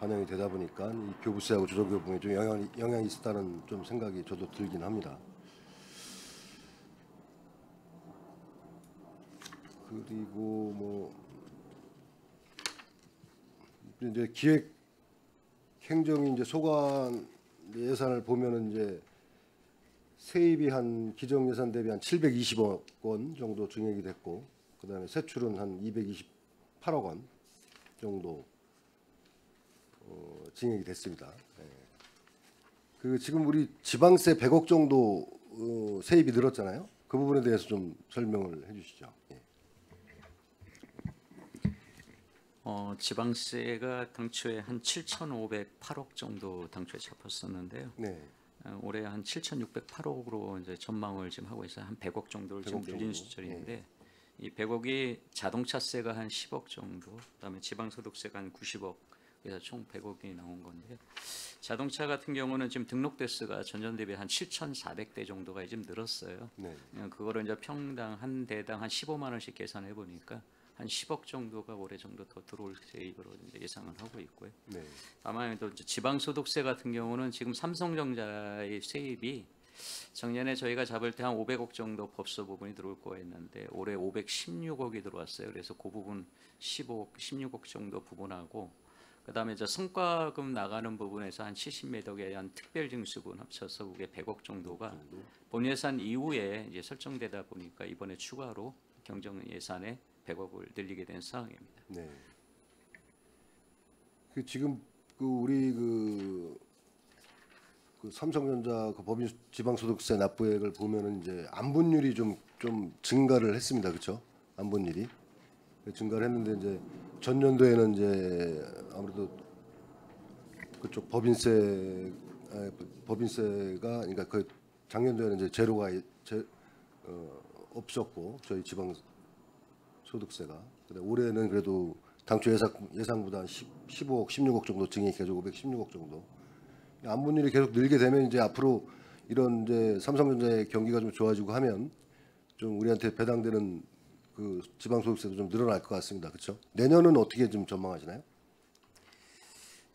S5: 반영이 되다 보니까 이 교부세하고 조정교부금에 좀 영향이 있었다는 좀 생각이 저도 들긴 합니다. 그리고 뭐 이제 기획 행정이 이제 소관 예산을 보면은 이제 세입이 한 기정 예산 대비 한 720억 원 정도 증액이 됐고 그다음에 세출은 한 228억 원 정도 증액이 됐습니다. 예. 그 지금 우리 지방세 100억 정도 세입이 늘었잖아요. 그 부분에 대해서 좀 설명을 해주시죠. 예.
S6: 지방세가 당초에 한 7,508억 정도 당초에 잡혔었는데요.
S5: 네.
S6: 올해 한 7,608억으로 이제 전망을 지금 하고 있어요. 한 100억 정도를
S5: 100억
S6: 지금 늘린
S5: 정도?
S6: 수준인데 이 100억이 자동차세가 한 10억 정도, 그다음에 지방소득세가 한 90억, 그래서 총 100억이 나온 건데 자동차 같은 경우는 지금 등록 대수가 전년 대비 한 7,400대 정도가 지금 늘었어요.
S5: 네.
S6: 그거를 이제 평당 한 대당 한 15만 원씩 계산해 보니까 한 10억 정도가 올해 정도 더 들어올 세입으로 이제 예상을 하고 있고요.
S5: 네.
S6: 다만 또 지방소득세 같은 경우는 지금 삼성전자의 세입이 작년에 저희가 잡을 때 한 500억 정도 법소 부분이 들어올 거였는데 올해 516억이 들어왔어요. 그래서 그 부분 15억, 16억 정도 부분하고 그다음에 이제 성과금 나가는 부분에서 한 70몇 억에 대한 특별징수분 합쳐서 그게 100억 정도가 본 예산 이후에 이제 설정되다 보니까 이번에 추가로 경정 예산에 100억을 늘리게 된 상황입니다.
S5: 네. 그 지금 그 우리 그 삼성전자 그 법인 지방소득세 납부액을 보면은 이제 안분율이 좀 증가를 했습니다. 그렇죠? 안분율이 증가를 했는데 이제 전년도에는 이제 아무래도 그쪽 법인세가 그러니까 그 작년도에는 이제 제로가 없었고 저희 지방 소득세가. 근데 올해는 그래도 당초 예상보다 한 15억, 16억 정도 증액해서 516억 정도. 안분율이 계속 늘게 되면 이제 앞으로 이런 이제 삼성전자의 경기가 좀 좋아지고 하면 좀 우리한테 배당되는 그 지방소득세도 좀 늘어날 것 같습니다. 그렇죠? 내년은 어떻게 좀 전망하시나요?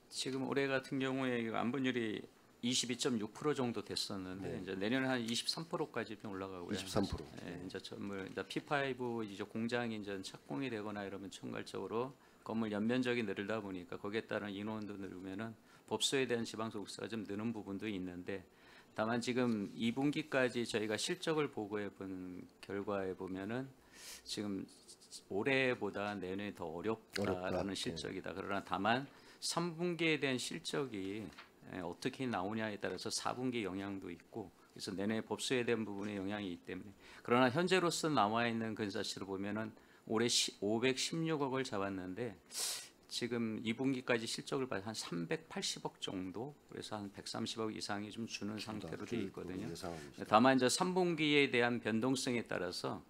S6: 지금 올해 같은 경우에 안분율이 22.6% 정도 됐었는데
S5: 네.
S6: 이제 내년에 한 23%까지 좀 올라가고요.
S5: 23%.
S6: 예, 이제 전물 이제 P5 이제 공장이 이제 착공이 되거나 이러면 총괄적으로 건물 연면적이 늘다 보니까 거기에 따른 인원도 늘면은 법소에 대한 지방소득세가 좀 느는 부분도 있는데 다만 지금 2분기까지 저희가 실적을 보고해 본 결과에 보면은 지금 올해보다 내년이 더 어렵다라는
S5: 어렵다.
S6: 실적이다. 그러나 다만 3분기에 대한 실적이 어떻게 나오냐에 따라서 4분기 영향도 있고 그래서 내내 법소에 대한 부분에 영향이 있기 때문에 그러나 현재로서 나와 있는 근사치를 보면은 올해 516억을 잡았는데 지금 2분기까지 실적을 봐서 한 380억 정도 그래서 한 130억 이상이 좀 주는 상태로 돼 있거든요. 다만 이제 3분기에 대한 변동성에 따라서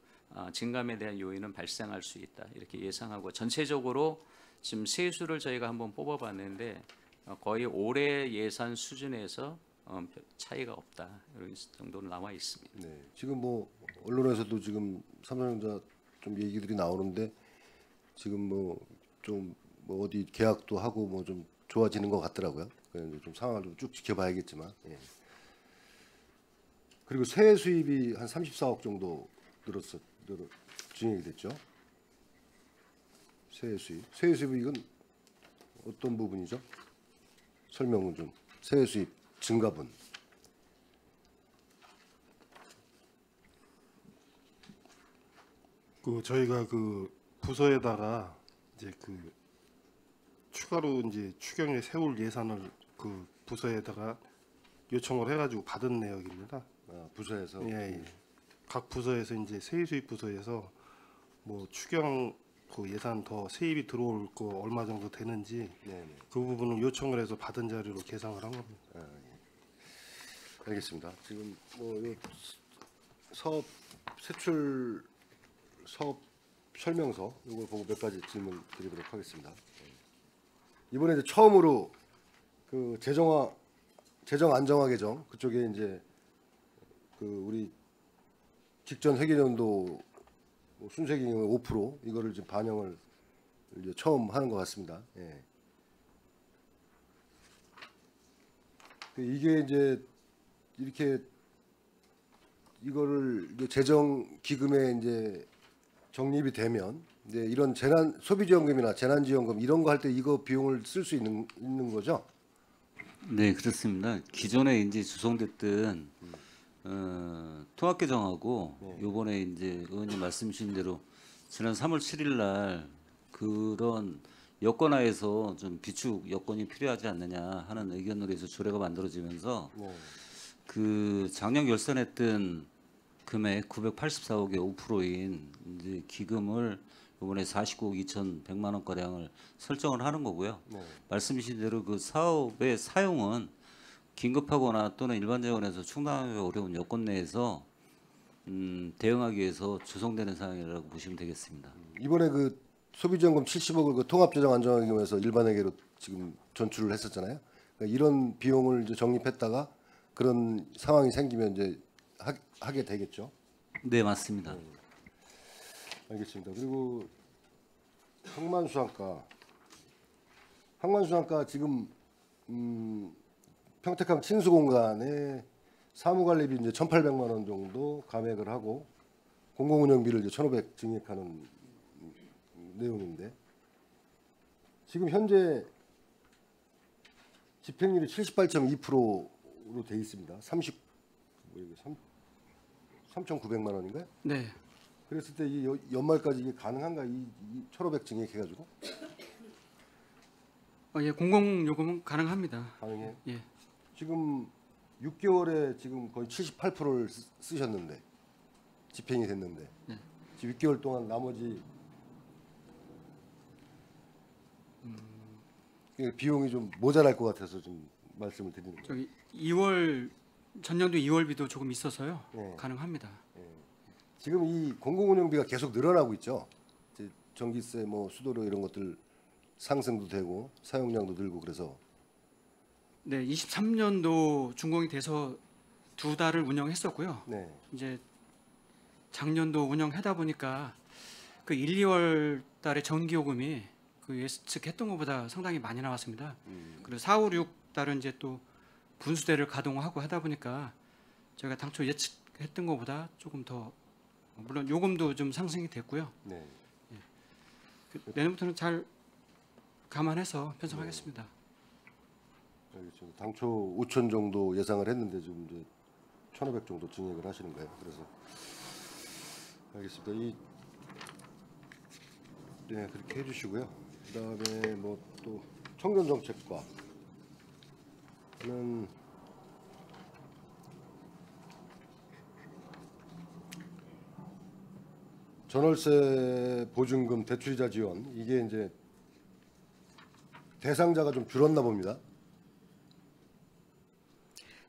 S6: 증감에 대한 요인은 발생할 수 있다 이렇게 예상하고 전체적으로 지금 세수를 저희가 한번 뽑아봤는데 거의 올해 예산 수준에서 차이가 없다 이런 정도로 남아 있습니다.
S5: 네. 지금 뭐 언론에서도 지금 삼성전자 좀 얘기들이 나오는데 지금 뭐 좀 뭐 어디 계약도 하고 뭐 좀 좋아지는 것 같더라고요. 그래서 좀 상황을 좀 쭉 지켜봐야겠지만. 예. 그리고 세외 수입이 한 34억 정도 증액이 됐죠. 세외 수입. 세외 수입이 이건 어떤 부분이죠? 설명은 좀. 세외 수입 증가분.
S7: 그 저희가 그 부서에다가 이제 그 추가로 이제 추경에 세울 예산을 그 부서에다가 요청을 해가지고 받은 내역입니다.
S5: 부서에서.
S7: 예, 예. 각 부서에서 이제 세입수입 부서에서 뭐 추경 그 예산 더 세입이 들어올 거 얼마 정도 되는지
S5: 네네.
S7: 그 부분을 요청을 해서 받은 자료로 계상을 한 겁니다.
S5: 알겠습니다. 지금 뭐 사업 세출 사업 설명서 이걸 보고 몇 가지 질문 드리도록 하겠습니다. 이번에 이제 처음으로 그 재정 안정화 개정 그쪽에 이제 그 우리 직전 회계연도 순세경의 5% 이거를 지금 반영을 이제 처음 하는 것 같습니다. 예. 이게 이제 이렇게 이거를 이제 재정 기금에 이제 적립이 되면 이제 이런 소비지원금이나 재난지원금 이런 거 할 때 이거 비용을 쓸 수 있는 거죠?
S4: 네, 그렇습니다. 기존에 이제 구성됐던 통합개정하고 요번에 이제 의원님 말씀하신 대로 지난 3월 7일 날 그런 여건하에서 좀 비축 여건이 필요하지 않느냐 하는 의견으로 해서 조례가 만들어지면서 그 작년 결산했던 금액 984억의 5%인 이제 기금을 이번에 49억 2,100만 원 가량을 설정을 하는 거고요. 말씀하신 대로 그 사업의 사용은 긴급하거나 또는 일반 자원에서 충당하기 어려운 여건 내에서 대응하기 위해서 조성되는 상황이라고 보시면 되겠습니다.
S5: 이번에 그 소비지원금 70억을 그 통합재정 안정화기금에서 일반회계로 지금 전출을 했었잖아요. 그러니까 이런 비용을 이제 적립했다가 그런 상황이 생기면 이제 하게 되겠죠.
S2: 네, 맞습니다.
S5: 알겠습니다. 그리고 항만수산가 지금 평택항 친수공간에 사무관리비 이제 1,800만 원 정도 감액을 하고 공공운영비를 이제 1,500 증액하는 내용인데 지금 현재 집행률이 78.2%로 돼 있습니다. 3,900만 원인가요?
S8: 네.
S5: 그랬을 때 이 연말까지 이게 가능한가? 이 1,500 증액해가지고
S8: 예, 공공요금은 가능합니다.
S5: 가능해요?
S8: 예.
S5: 지금 6개월에 지금 거의 78%를 쓰셨는데 집행이 됐는데
S8: 네.
S5: 지금 6개월 동안 나머지 비용이 좀 모자랄 것 같아서 좀 말씀을 드리는 거예요.
S8: 저기 2월 전년도 2월비도 조금 있어서요.
S5: 네.
S8: 가능합니다.
S5: 지금 이 공공운영비가 계속 늘어나고 있죠. 이제 전기세, 뭐 수도료 이런 것들 상승도 되고 사용량도 늘고 그래서
S8: 네, 23년도 준공이 돼서 2달을 운영했었고요.
S5: 네,
S8: 이제 작년도 운영하다 보니까 그 1, 2월 달에 전기요금이 그 예측했던 것보다 상당히 많이 나왔습니다. 그리고 4, 5, 6 달은 이제 또 분수대를 가동하고 하다 보니까 저희가 당초 예측했던 것보다 조금 더 물론 요금도 좀 상승이 됐고요.
S5: 네.
S8: 내년부터는 잘 감안해서 편성하겠습니다.
S5: 알겠습니다. 당초 5천 정도 예상을 했는데 지금 이제 1,500 정도 증액을 하시는 거예요. 그래서 알겠습니다. 네, 그렇게 해주시고요. 그다음에 뭐 또 청년 정책과는 전월세 보증금 대출이자 지원 이게 이제 대상자가 좀 줄었나 봅니다.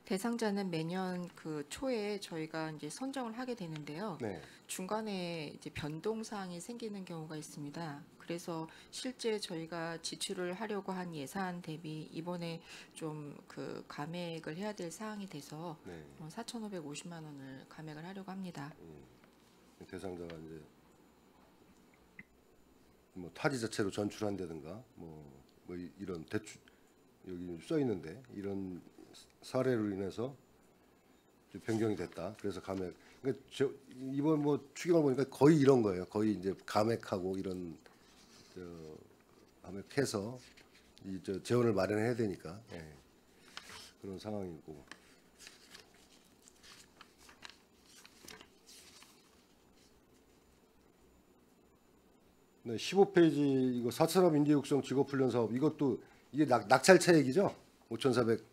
S9: 대상자는 매년 그 초에 저희가 이제 선정을 하게 되는데요.
S5: 네.
S9: 중간에 이제 변동 사항이 생기는 경우가 있습니다. 그래서 실제 저희가 지출을 하려고 한 예산 대비 이번에 좀 그 감액을 해야 될 사항이 돼서
S5: 네.
S9: 4,550만 원을 감액을 하려고 합니다.
S5: 대상자가 이제 뭐 타지 자체로 전출한다든가 뭐 이런 대출 여기 써 있는데 이런 사례로 인해서 좀 변경이 됐다. 그래서 감액. 그러니까 이번 뭐 추경을 보니까 거의 이런 거예요. 거의 이제 감액하고 이런 감액해서 이 재원을 마련해야 되니까 그런 상황이고. 네, 15페이지 이거 4산업 인재 육성 직업 훈련 사업 이것도 이게 낙찰차 얘기죠? 5,400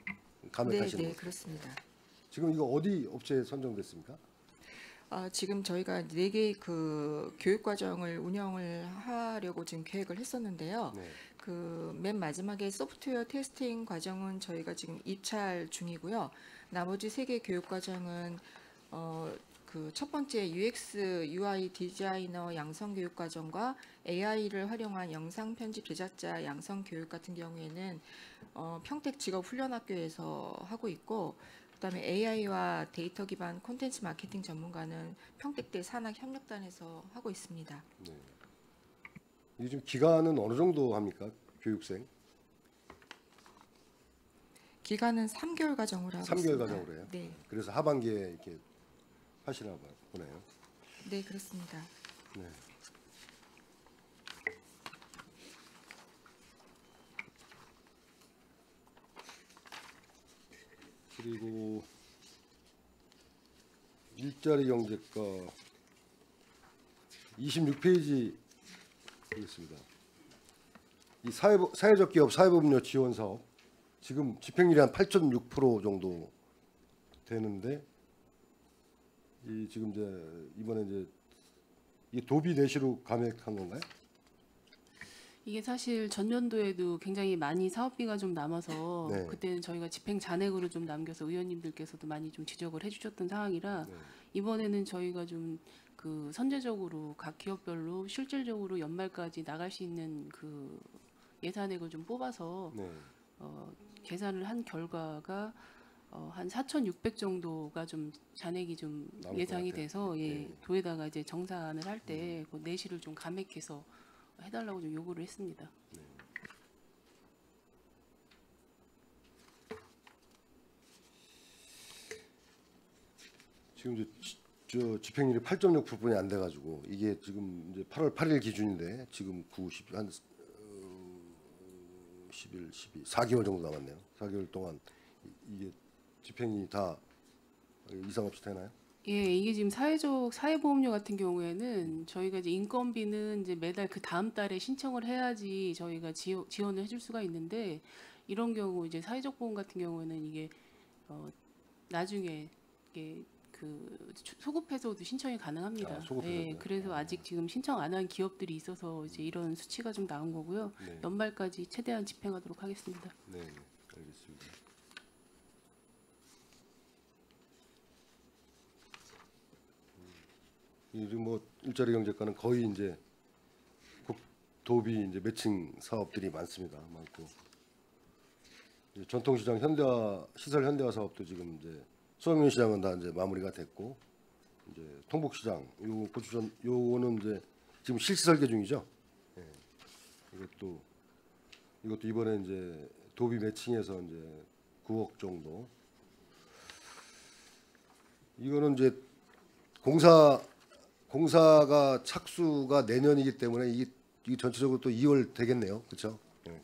S5: 감액하시는
S9: 네,
S5: 거.
S9: 그렇습니다.
S5: 지금 이거 어디 업체에 선정됐습니까?
S9: 지금 저희가 4개의 그 교육 과정을 운영을 하려고 지금 계획을 했었는데요.
S5: 네.
S9: 그 맨 마지막에 소프트웨어 테스팅 과정은 저희가 지금 입찰 중이고요. 나머지 3개 교육 과정은 그 첫 번째 UX, UI 디자이너 양성 교육 과정과 AI를 활용한 영상 편집 제작자 양성 교육 같은 경우에는 평택 직업훈련학교에서 하고 있고, 그다음에 AI와 데이터 기반 콘텐츠 마케팅 전문가는 평택대 산학협력단에서 하고 있습니다.
S5: 네. 이게 지금 기간은 어느 정도 합니까? 교육생?
S9: 기간은 3개월 과정으로 하고
S5: 3개월
S9: 있습니다.
S5: 과정으로 해요?
S9: 네,
S5: 그래서 하반기에 이렇게 하시나 보네요.
S9: 네 그렇습니다.
S5: 네. 그리고 일자리 경제과 26페이지 보겠습니다. 이 사회적 기업 사회보험료 지원 사업 지금 집행률이 한 8.6% 정도 되는데 이 지금 이제 이번에 이제 이 도비 내시로 감액한 건가요?
S10: 이게 사실 전년도에도 굉장히 많이 사업비가 좀 남아서
S5: 네.
S10: 그때는 저희가 집행 잔액으로 좀 남겨서 의원님들께서도 많이 좀 지적을 해주셨던 상황이라
S5: 네.
S10: 이번에는 저희가 좀 그 선제적으로 각 기업별로 실질적으로 연말까지 나갈 수 있는 그 예산액을 좀 뽑아서
S5: 네.
S10: 계산을 한 결과가 한 4,600 정도가 좀 잔액이 좀
S5: 나올 것
S10: 예상이
S5: 같아요.
S10: 돼서 예,
S5: 네.
S10: 도에다가 이제 정산을 할 때 그 내실을 좀 감액해서 해달라고 좀 요구를 했습니다.
S5: 지금 이제 저 집행률이 8.6%뿐이 안 돼가지고 이게 지금 이제 8월 8일 기준인데 지금 9, 10, 한 11, 12, 4개월 정도 남았네요. 4개월 동안 이게 집행이 다 이상 없이 되나요?
S10: 예, 이게 지금 사회적 사회보험료 같은 경우에는 저희가 이제 인건비는 이제 매달 그 다음 달에 신청을 해야지 저희가 지원을 해줄 수가 있는데 이런 경우 이제 사회적 보험 같은 경우에는 이게 나중에 이게 그 소급해서도 신청이 가능합니다.
S5: 아, 소급해서도요?
S10: 예, 그래서 아직 지금 신청 안 한 기업들이 있어서 이제 이런 수치가 좀 나온 거고요.
S5: 네.
S10: 연말까지 최대한 집행하도록 하겠습니다.
S5: 네, 네, 알겠습니다. 지금 뭐 일자리 경제과는 거의 이제 도비 이제 매칭 사업들이 많습니다. 많고 이제 전통시장 현대화 시설 현대화 사업도 지금 이제 수원면 시장은 다 이제 마무리가 됐고 이제 통북시장 요 고추전 요거는 이제 지금 실시 설계 중이죠. 예. 이것도 이번에 이제 도비 매칭해서 이제 9억 정도. 이거는 이제 공사가 착수가 내년이기 때문에 이게 전체적으로 또 2월 되겠네요. 그렇죠? 예.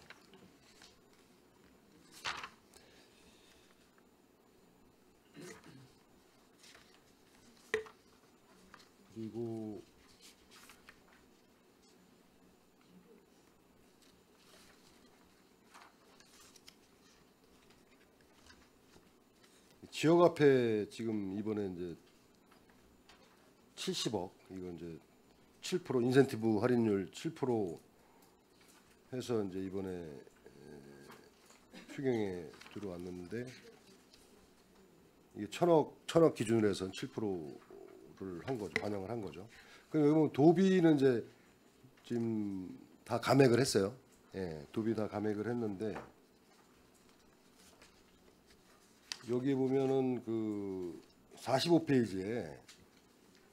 S5: 그리고 지역 앞에 지금 이번에 이제 70억 이거 이제 7% 인센티브 할인율 7% 해서 이제 이번에 추경에 들어왔는데 이게 천억 기준으로 해서 7%를 한 거죠. 반영을 한 거죠. 그리고 여기 보면 도비는 이제 지금 다 감액을 했어요. 예, 도비 다 감액을 했는데 여기 보면은 그 45페이지에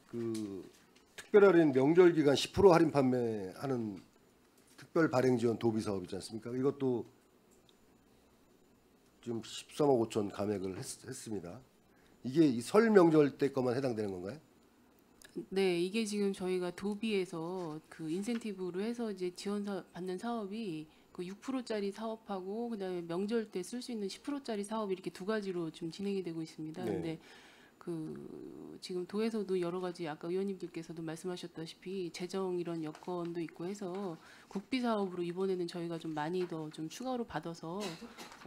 S5: 그 특별 할인 명절 기간 10% 할인 판매하는 특별 발행 지원 도비 사업 있지 않습니까? 이것도 지금 13억 5천 감액을 했습니다. 이게 이 설 명절 때 것만 해당되는 건가요?
S10: 네, 이게 지금 저희가 도비에서 그 인센티브로 해서 이제 지원 받는 사업이 그 6%짜리 사업하고 그다음에 명절 때 쓸 수 있는 10%짜리 사업 이렇게 두 가지로 좀 진행이 되고 있습니다.
S5: 네.
S10: 근데 그 지금 도에서도 여러 가지 아까 의원님들께서도 말씀하셨다시피 재정 이런 여건도 있고 해서 국비 사업으로 이번에는 저희가 좀 많이 더 좀 추가로 받아서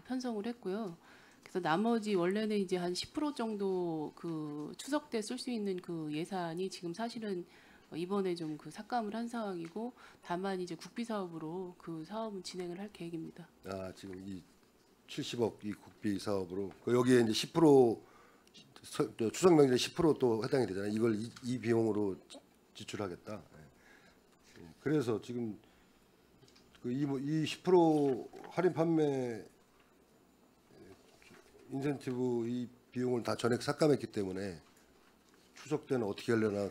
S10: 편성을 했고요. 그래서 나머지 원래는 이제 한 10% 정도 그 추석 때 쓸 수 있는 그 예산이 지금 사실은 이번에 좀 그 삭감을 한 상황이고 다만 이제 국비 사업으로 그 사업은 진행을 할 계획입니다.
S5: 아 지금 이 70억 이 국비 사업으로 그 여기에 이제 10% 추석 명절에 10%또 해당이 되잖아요. 이걸 이 비용으로 지출하겠다. 예. 그래서 지금 그 이 10% 할인 판매 인센티브 이 비용을 다 전액 삭감했기 때문에 추석 때는 어떻게 하려나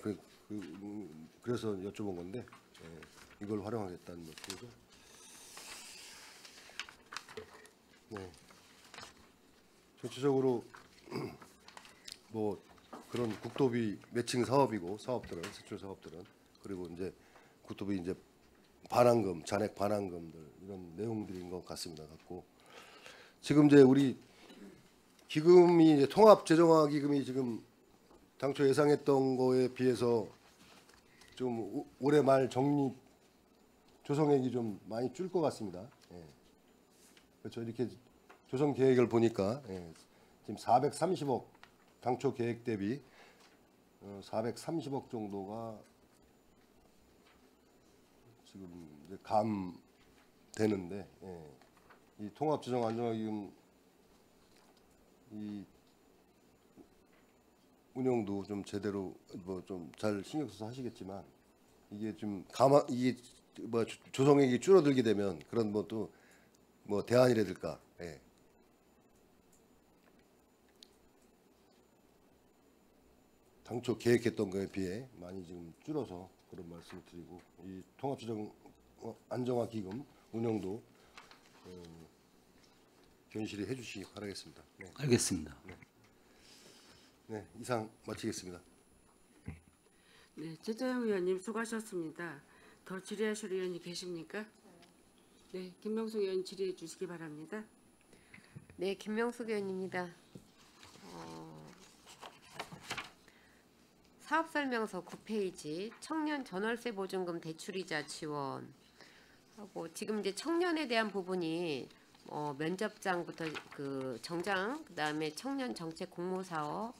S5: 그래서 여쭤본 건데 예. 이걸 활용하겠다는 것이죠. 네. 전체적으로 뭐 그런 국도비 매칭 사업이고 사업들은 세출 사업들은 그리고 이제 국도비 이제 반환금 잔액 반환금들 이런 내용들인 것 같습니다. 갖고 지금 이제 우리 기금이 이제 통합재정화 기금이 지금 당초 예상했던 거에 비해서 좀 올해 말 적립 조성액이 좀 많이 줄 것 같습니다. 예. 그렇죠. 이렇게 조성 계획을 보니까 예. 지금 430억 당초 계획 대비 430억 정도가 지금 이제 감되는데 예. 이 통합재정 안정화기금 이 운영도 좀 제대로 뭐 좀 잘 신경 써서 하시겠지만 이게 좀 이게 뭐 조성액이 줄어들게 되면 그런 것도 뭐 대안이라든가 예. 당초 계획했던 거에 비해 많이 지금 줄어서 그런 말씀을 드리고 이 통합재정 안정화 기금 운영도 견실히 해주시기 바라겠습니다. 네.
S4: 알겠습니다.
S5: 네, 이상 마치겠습니다.
S1: 네, 최재형 의원님 수고하셨습니다. 더 질의하실 의원이 계십니까? 네, 김명숙 의원 질의해 주시기 바랍니다.
S3: 네, 김명숙 의원입니다. 사업설명서 9페이지 청년 전월세 보증금 대출이자 지원 하고 지금 이제 청년에 대한 부분이 면접장부터 그 정장 그다음에 청년 정책 공모 사업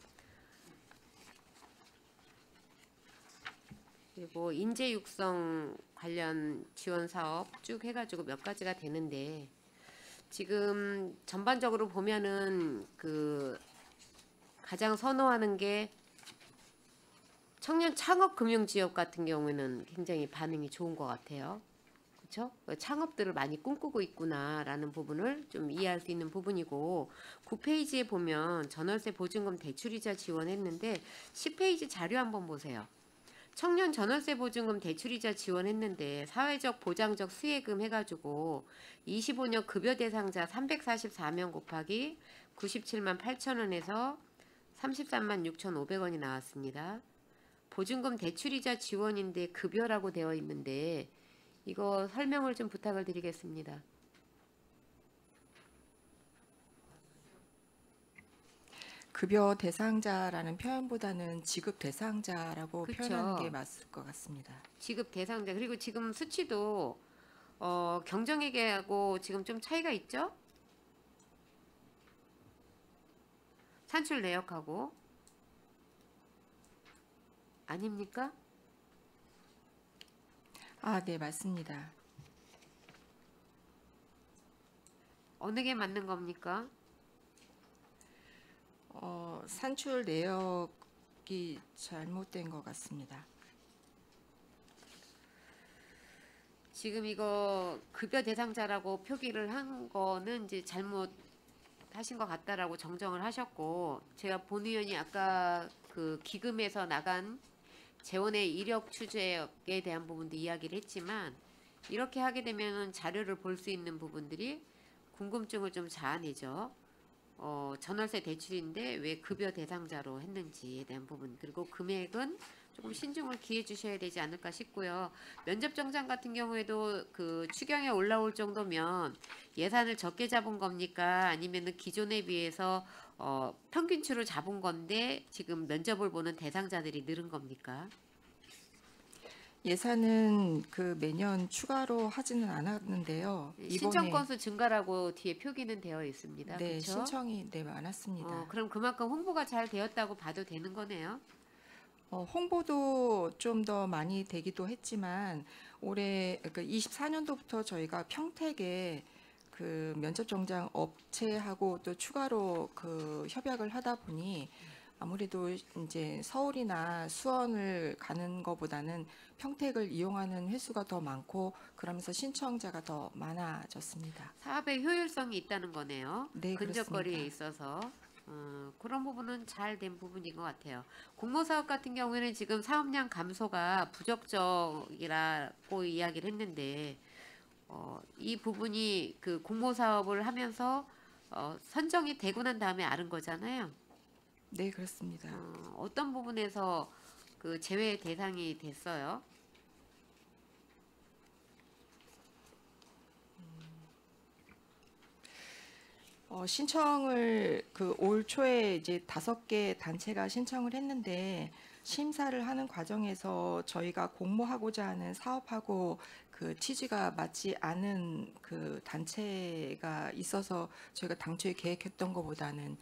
S3: 그리고 인재 육성 관련 지원 사업 쭉 해가지고 몇 가지가 되는데 지금 전반적으로 보면은 그 가장 선호하는 게 청년 창업 금융 지역 같은 경우에는 굉장히 반응이 좋은 것 같아요. 그렇죠? 창업들을 많이 꿈꾸고 있구나라는 부분을 좀 이해할 수 있는 부분이고 9페이지에 보면 전월세 보증금 대출이자 지원했는데 10페이지 자료 한번 보세요. 청년 전월세 보증금 대출이자 지원했는데 사회적 보장적 수혜금 해가지고 25년 급여 대상자 344명 곱하기 97만 8천 원에서 33만 6,500원이 나왔습니다. 보증금 대출이자 지원인데 급여라고 되어 있는데 이거 설명을 좀 부탁을 드리겠습니다.
S9: 급여 대상자라는 표현보다는 지급 대상자라고
S3: 그쵸.
S9: 표현하는 게 맞을 것 같습니다.
S3: 지급 대상자 그리고 지금 수치도 경정회계하고 지금 좀 차이가 있죠? 산출 내역하고 아닙니까?
S9: 아, 네, 맞습니다.
S3: 어느 게 맞는 겁니까?
S9: 산출 내역이 잘못된 것 같습니다.
S3: 지금 이거 급여 대상자라고 표기를 한 거는 이제 잘못하신 것 같다라고 정정을 하셨고 제가 본 의원이 아까 그 기금에서 나간 재원의 이력 추적에 대한 부분도 이야기를 했지만 이렇게 하게 되면 자료를 볼 수 있는 부분들이 궁금증을 좀 자아내죠. 전월세 대출인데 왜 급여 대상자로 했는지에 대한 부분 그리고 금액은 조금 신중을 기해 주셔야 되지 않을까 싶고요. 면접 정장 같은 경우에도 그 추경에 올라올 정도면 예산을 적게 잡은 겁니까? 아니면은 기존에 비해서 평균치로 잡은 건데 지금 면접을 보는 대상자들이 늘은 겁니까?
S9: 예산은 그 매년 추가로 하지는 않았는데요.
S3: 신청 건수 증가라고 뒤에 표기는 되어 있습니다.
S9: 네,
S3: 그렇죠?
S9: 신청이 네 많았습니다.
S3: 그럼 그만큼 홍보가 잘 되었다고 봐도 되는 거네요.
S9: 홍보도 좀 더 많이 되기도 했지만 올해 그러니까 24년도부터 저희가 평택에 그 면접 정장 업체하고 또 추가로 그 협약을 하다 보니 아무래도 이제 서울이나 수원을 가는 것보다는 평택을 이용하는 횟수가 더 많고 그러면서 신청자가 더 많아졌습니다.
S3: 사업의 효율성이 있다는 거네요.
S9: 네,
S3: 근접거리에
S9: 그렇습니다.
S3: 있어서 그런 부분은 잘 된 부분인 것 같아요. 공모사업 같은 경우에는 지금 사업량 감소가 부적절이라고 이야기를 했는데 이 부분이 그 공모사업을 하면서 선정이 되고 난 다음에 아는 거잖아요.
S9: 네, 그렇습니다.
S3: 어떤 부분에서 그 제외 대상이 됐어요?
S9: 신청을 그 올 초에 이제 5개 단체가 신청을 했는데 심사를 하는 과정에서 저희가 공모하고자 하는 사업하고 그 취지가 맞지 않은 그 단체가 있어서 저희가 당초에 계획했던 것보다는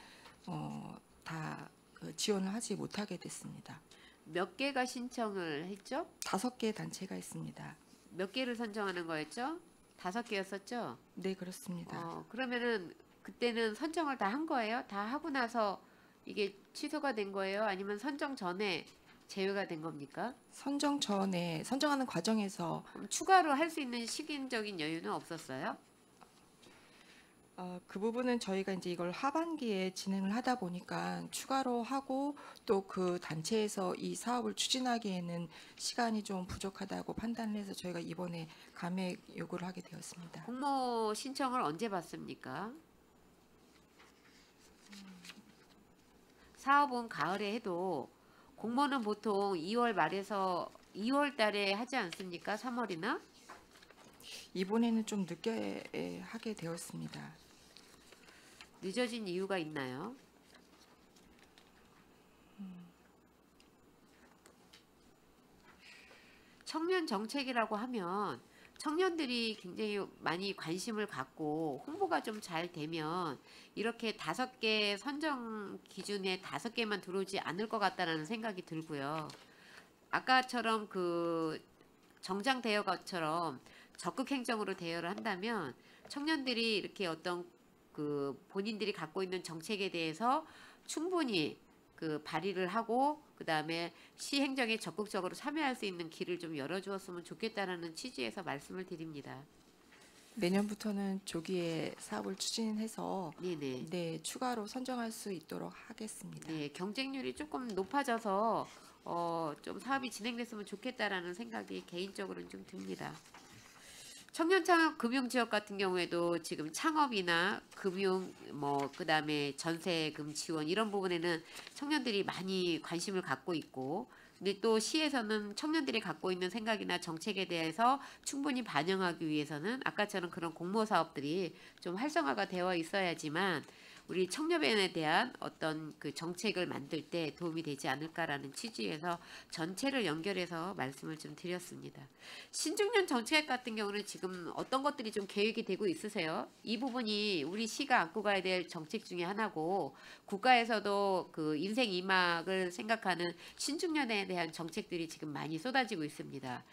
S9: 다 그 지원을 하지 못하게 됐습니다.
S3: 몇 개가 신청을 했죠?
S9: 5개 단체가 있습니다.
S3: 몇 개를 선정하는 거였죠? 5개였었죠?
S9: 네, 그렇습니다.
S3: 그러면은 그때는 선정을 다 한 거예요? 다 하고 나서 이게 취소가 된 거예요? 아니면 선정 전에 제외가 된 겁니까?
S9: 선정 전에 선정하는 과정에서
S3: 그럼 추가로 할 수 있는 시간적인 여유는 없었어요?
S9: 그 부분은 저희가 이제 이걸 하반기에 진행을 하다 보니까 추가로 하고 또 그 단체에서 이 사업을 추진하기에는 시간이 좀 부족하다고 판단을 해서 저희가 이번에 감액 요구를 하게 되었습니다.
S3: 공모 신청을 언제 받습니까? 사업은 가을에 해도 공모는 보통 2월 말에서 2월 달에 하지 않습니까? 3월이나?
S9: 이번에는 좀 늦게 하게 되었습니다.
S3: 늦어진 이유가 있나요? 청년 정책이라고 하면 청년들이 굉장히 많이 관심을 갖고 홍보가 좀 잘 되면 이렇게 5개 선정 기준에 5개만 들어오지 않을 것 같다라는 생각이 들고요. 아까처럼 그 정장 대여것처럼 적극 행정으로 대여를 한다면 청년들이 이렇게 어떤 그 본인들이 갖고 있는 정책에 대해서 충분히 그 발의를 하고 그다음에 시 행정에 적극적으로 참여할 수 있는 길을 좀 열어주었으면 좋겠다라는 취지에서 말씀을 드립니다.
S9: 내년부터는 조기에 사업을 추진해서
S3: 네네.
S9: 네, 추가로 선정할 수 있도록 하겠습니다.
S3: 네, 경쟁률이 조금 높아져서 좀 사업이 진행됐으면 좋겠다라는 생각이 개인적으로는 좀 듭니다. 청년 창업 금융 지역 같은 경우에도 지금 창업이나 금융 그다음에 전세금 지원 이런 부분에는 청년들이 많이 관심을 갖고 있고 근데 또 시에서는 청년들이 갖고 있는 생각이나 정책에 대해서 충분히 반영하기 위해서는 아까처럼 그런 공모 사업들이 좀 활성화가 되어 있어야지만 우리 청년에 대한 어떤 그 정책을 만들 때 도움이 되지 않을까라는 취지에서 전체를 연결해서 말씀을 좀 드렸습니다. 신중년 정책 같은 경우는 지금 어떤 것들이 좀 계획이 되고 있으세요? 이 부분이 우리 시가 안고 가야 될 정책 중에 하나고 국가에서도 그 인생 2막을 생각하는 신중년에 대한 정책들이 지금 많이 쏟아지고 있습니다.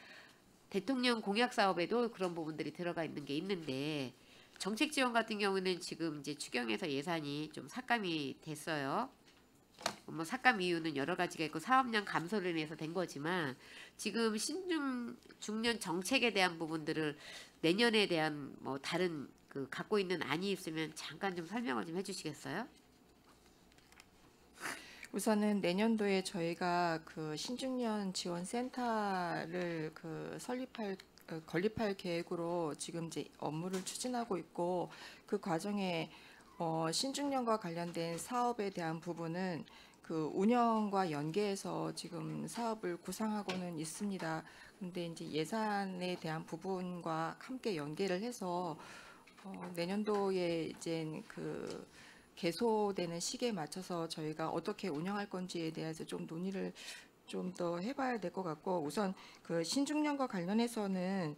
S3: 대통령 공약 사업에도 그런 부분들이 들어가 있는 게 있는데 정책 지원 같은 경우는 지금 이제 추경에서 예산이 좀 삭감이 됐어요. 뭐 삭감 이유는 여러 가지가 있고 사업량 감소로 인해서 된 거지만 지금 신중년 정책에 대한 부분들을 내년에 대한 뭐 다른 그 갖고 있는 안이 있으면 잠깐 좀 설명을 좀 해주시겠어요?
S9: 우선은 내년도에 저희가 그 신중년 지원 센터를 그 건립할 계획으로 지금 이제 업무를 추진하고 있고 그 과정에 신중년과 관련된 사업에 대한 부분은 그 운영과 연계해서 지금 사업을 구상하고는 있습니다. 근데 이제 예산에 대한 부분과 함께 연계를 해서 내년도에 이제 그 개소되는 시기에 맞춰서 저희가 어떻게 운영할 건지에 대해서 좀 논의를 좀 더 해봐야 될 것 같고 우선 그 신중년과 관련해서는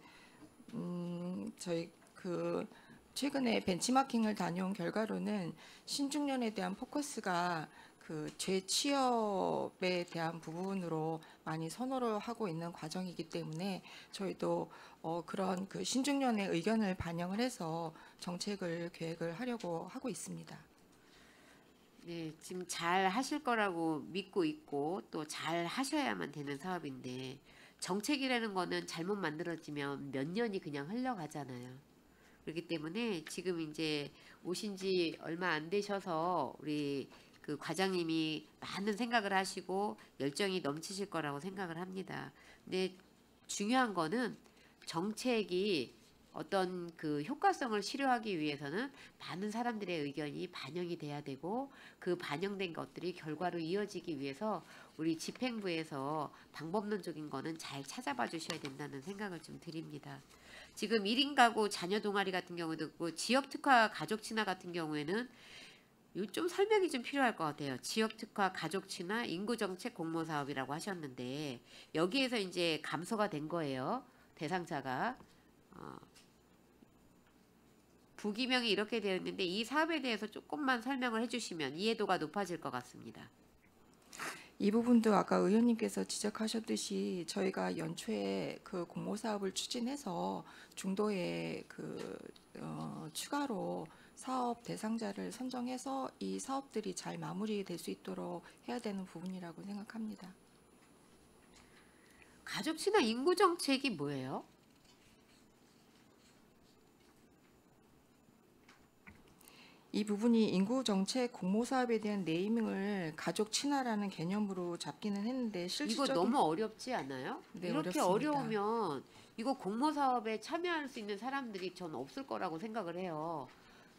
S9: 저희 그 최근에 벤치마킹을 다녀온 결과로는 신중년에 대한 포커스가 그 재취업에 대한 부분으로 많이 선호를 하고 있는 과정이기 때문에 저희도 그런 그 신중년의 의견을 반영을 해서 정책을 계획을 하려고 하고 있습니다.
S3: 네, 지금 잘 하실 거라고 믿고 있고 또 잘 하셔야만 되는 사업인데 정책이라는 거는 잘못 만들어지면 몇 년이 그냥 흘러가잖아요. 그렇기 때문에 지금 이제 오신 지 얼마 안 되셔서 우리 그 과장님이 많은 생각을 하시고 열정이 넘치실 거라고 생각을 합니다. 근데 중요한 거는 정책이 어떤 그 효과성을 실효하기 위해서는 많은 사람들의 의견이 반영이 돼야 되고 그 반영된 것들이 결과로 이어지기 위해서 우리 집행부에서 방법론적인 거는 잘 찾아봐 주셔야 된다는 생각을 좀 드립니다. 지금 1인 가구 자녀 동아리 같은 경우도 있고 지역 특화 가족 친화 같은 경우에는 좀 설명이 좀 필요할 것 같아요. 지역 특화 가족 친화 인구 정책 공모 사업이라고 하셨는데 여기에서 이제 감소가 된 거예요. 대상자가 부기명이 이렇게 되어 있는데 이 사업에 대해서 조금만 설명을 해주시면 이해도가 높아질 것 같습니다.
S9: 이 부분도 아까 의원님께서 지적하셨듯이 저희가 연초에 그 공모 사업을 추진해서 중도에 그 추가로 사업 대상자를 선정해서 이 사업들이 잘 마무리될 수 있도록 해야 되는 부분이라고 생각합니다.
S3: 가족 친화 인구 정책이 뭐예요?
S9: 이 부분이 인구 정책 공모 사업에 대한 네이밍을 가족 친화라는 개념으로 잡기는 했는데
S3: 이거
S9: 실질적인
S3: 너무 어렵지 않아요?
S9: 네,
S3: 이렇게
S9: 어렵습니다.
S3: 어려우면 이거 공모 사업에 참여할 수 있는 사람들이 전 없을 거라고 생각을 해요.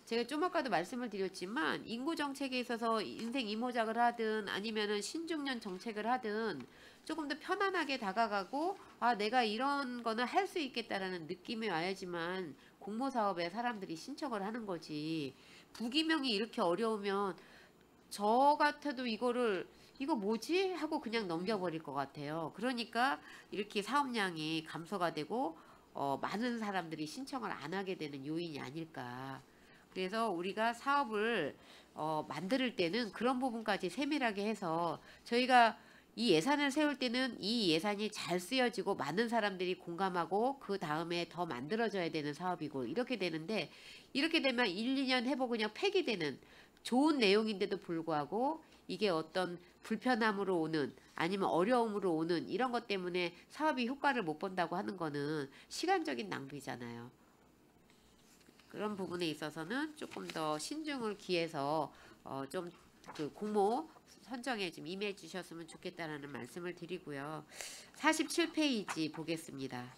S3: 제가 좀 아까도 말씀을 드렸지만 인구 정책에 있어서 인생 이모작을 하든 아니면은 신중년 정책을 하든 조금 더 편안하게 다가가고 아 내가 이런 거는 할 수 있겠다라는 느낌이 와야지만 공모 사업에 사람들이 신청을 하는 거지. 부기명이 이렇게 어려우면 저 같아도 이거 뭐지? 하고 그냥 넘겨버릴 것 같아요. 그러니까 이렇게 사업량이 감소가 되고 많은 사람들이 신청을 안 하게 되는 요인이 아닐까. 그래서 우리가 사업을 만들 때는 그런 부분까지 세밀하게 해서 저희가 이 예산을 세울 때는 이 예산이 잘 쓰여지고 많은 사람들이 공감하고 그 다음에 더 만들어져야 되는 사업이고 이렇게 되는데 이렇게 되면 1, 2년 해보고 그냥 폐기되는 좋은 내용인데도 불구하고 이게 어떤 불편함으로 오는 아니면 어려움으로 오는 이런 것 때문에 사업이 효과를 못 본다고 하는 거는 시간적인 낭비잖아요. 그런 부분에 있어서는 조금 더 신중을 기해서 좀 그 공모 선정에 좀 임해 주셨으면 좋겠다라는 말씀을 드리고요. 47페이지 보겠습니다.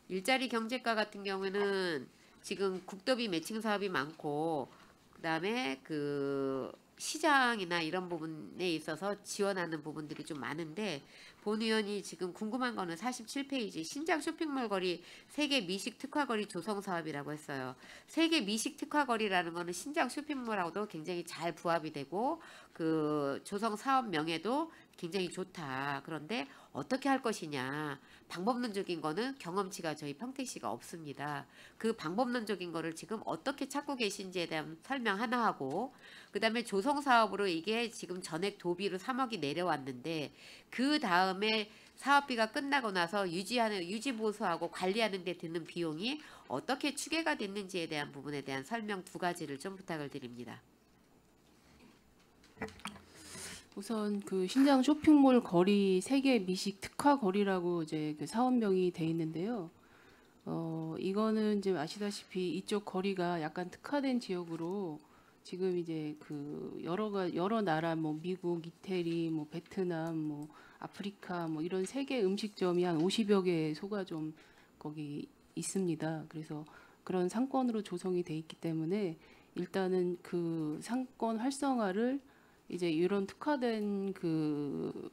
S3: 일자리 경제과 같은 경우는 지금 국도비 매칭 사업이 많고 그다음에 그 시장이나 이런 부분에 있어서 지원하는 부분들이 좀 많은데 본 의원이 지금 궁금한 거는 47페이지 신장 쇼핑몰 거리 세계 미식 특화거리 조성 사업이라고 했어요. 세계 미식 특화거리라는 거는 신장 쇼핑몰하고도 굉장히 잘 부합이 되고 그 조성 사업명에도 굉장히 좋다. 그런데 어떻게 할 것이냐. 방법론적인 거는 경험치가 저희 평택시가 없습니다. 그 방법론적인 거를 지금 어떻게 찾고 계신지에 대한 설명 하나 하고 그다음에 조성 사업으로 이게 지금 전액 도비로 3억이 내려왔는데 그 다음에 사업비가 끝나고 나서 유지 보수하고 관리하는 데 드는 비용이 어떻게 추계가 됐는지에 대한 부분에 대한 설명 2가지를 좀 부탁을 드립니다.
S10: 우선 그 신장 쇼핑몰 거리 세계 미식 특화 거리라고 이제 그 사업명이 돼 있는데요. 이거는 이제 아시다시피 이쪽 거리가 약간 특화된 지역으로 지금 이제 그 여러 나라 뭐 미국, 이태리, 뭐 베트남, 뭐 아프리카 뭐 이런 세계 음식점이 한 50여 개 소가 좀 거기 있습니다. 그래서 그런 상권으로 조성이 돼 있기 때문에 일단은 그 상권 활성화를 이제 이런 특화된 그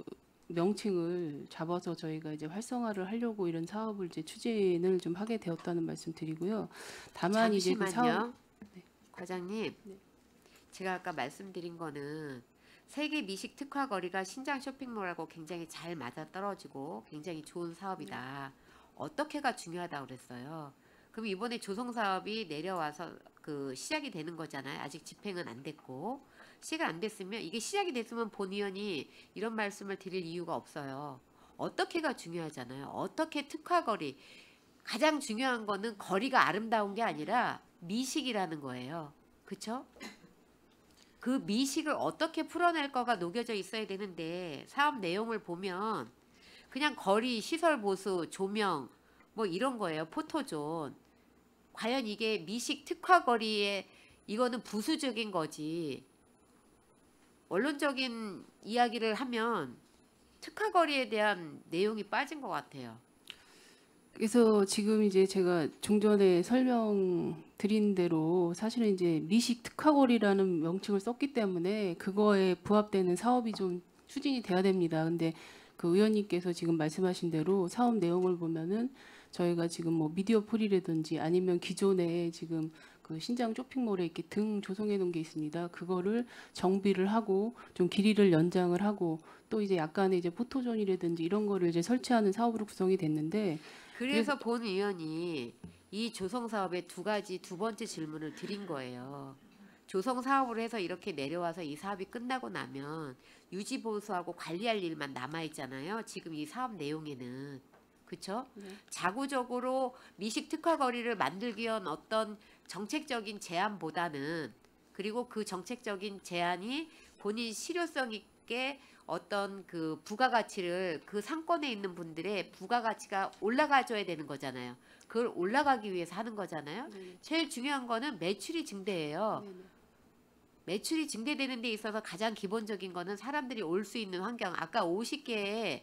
S10: 명칭을 잡아서 저희가 이제 활성화를 하려고 이런 사업을 이제 추진을 좀 하게 되었다는 말씀 드리고요. 다만 이제 그 사업
S3: 과장님, 제가 아까 말씀드린 거는 세계 미식 특화 거리가 신장 쇼핑몰하고 굉장히 잘 맞아 떨어지고 굉장히 좋은 사업이다. 어떻게가 중요하다고 그랬어요. 그럼 이번에 조성 사업이 내려와서 그 시작이 되는 거잖아요. 아직 집행은 안 됐고 시작이 안 됐으면 이게 시작이 됐으면 본 의원이 이런 말씀을 드릴 이유가 없어요. 어떻게가 중요하잖아요. 어떻게 특화 거리 가장 중요한 거는 거리가 아름다운 게 아니라 미식이라는 거예요. 그렇죠? 그 미식을 어떻게 풀어낼 거가 녹여져 있어야 되는데 사업 내용을 보면 그냥 거리 시설 보수 조명 뭐 이런 거예요. 포토존. 과연 이게 미식 특화 거리에 이거는 부수적인 거지. 원론적인 이야기를 하면 특화 거리에 대한 내용이 빠진 것 같아요.
S10: 그래서 지금 이제 제가 종전에 설명드린 대로 사실은 이제 미식 특화거리라는 명칭을 썼기 때문에 그거에 부합되는 사업이 좀 추진이 돼야 됩니다. 근데 그 의원님께서 지금 말씀하신 대로 사업 내용을 보면은 저희가 지금 뭐 미디어 폴이라든지 아니면 기존에 지금 그 신장 쇼핑몰에 이렇게 등 조성해 놓은 게 있습니다. 그거를 정비를 하고 좀 길이를 연장을 하고 또 이제 약간의 이제 포토존이라든지 이런 거를 이제 설치하는 사업으로 구성이 됐는데
S3: 그래서 본 의원이 이 조성 사업의 두 번째 질문을 드린 거예요. 조성 사업을 해서 이렇게 내려와서 이 사업이 끝나고 나면 유지 보수하고 관리할 일만 남아 있잖아요. 지금 이 사업 내용에는 그렇죠? 자구적으로 미식 특화 거리를 만들기 위한 어떤 정책적인 제안보다는, 그리고 그 정책적인 제안이 본인 실효성 있게 어떤 그 부가가치를, 그 상권에 있는 분들의 부가가치가 올라가줘야 되는 거잖아요. 그걸 올라가기 위해서 하는 거잖아요. 제일 중요한 거는 매출이 증대예요. 매출이 증대되는 데 있어서 가장 기본적인 거는 사람들이 올 수 있는 환경. 아까 50개의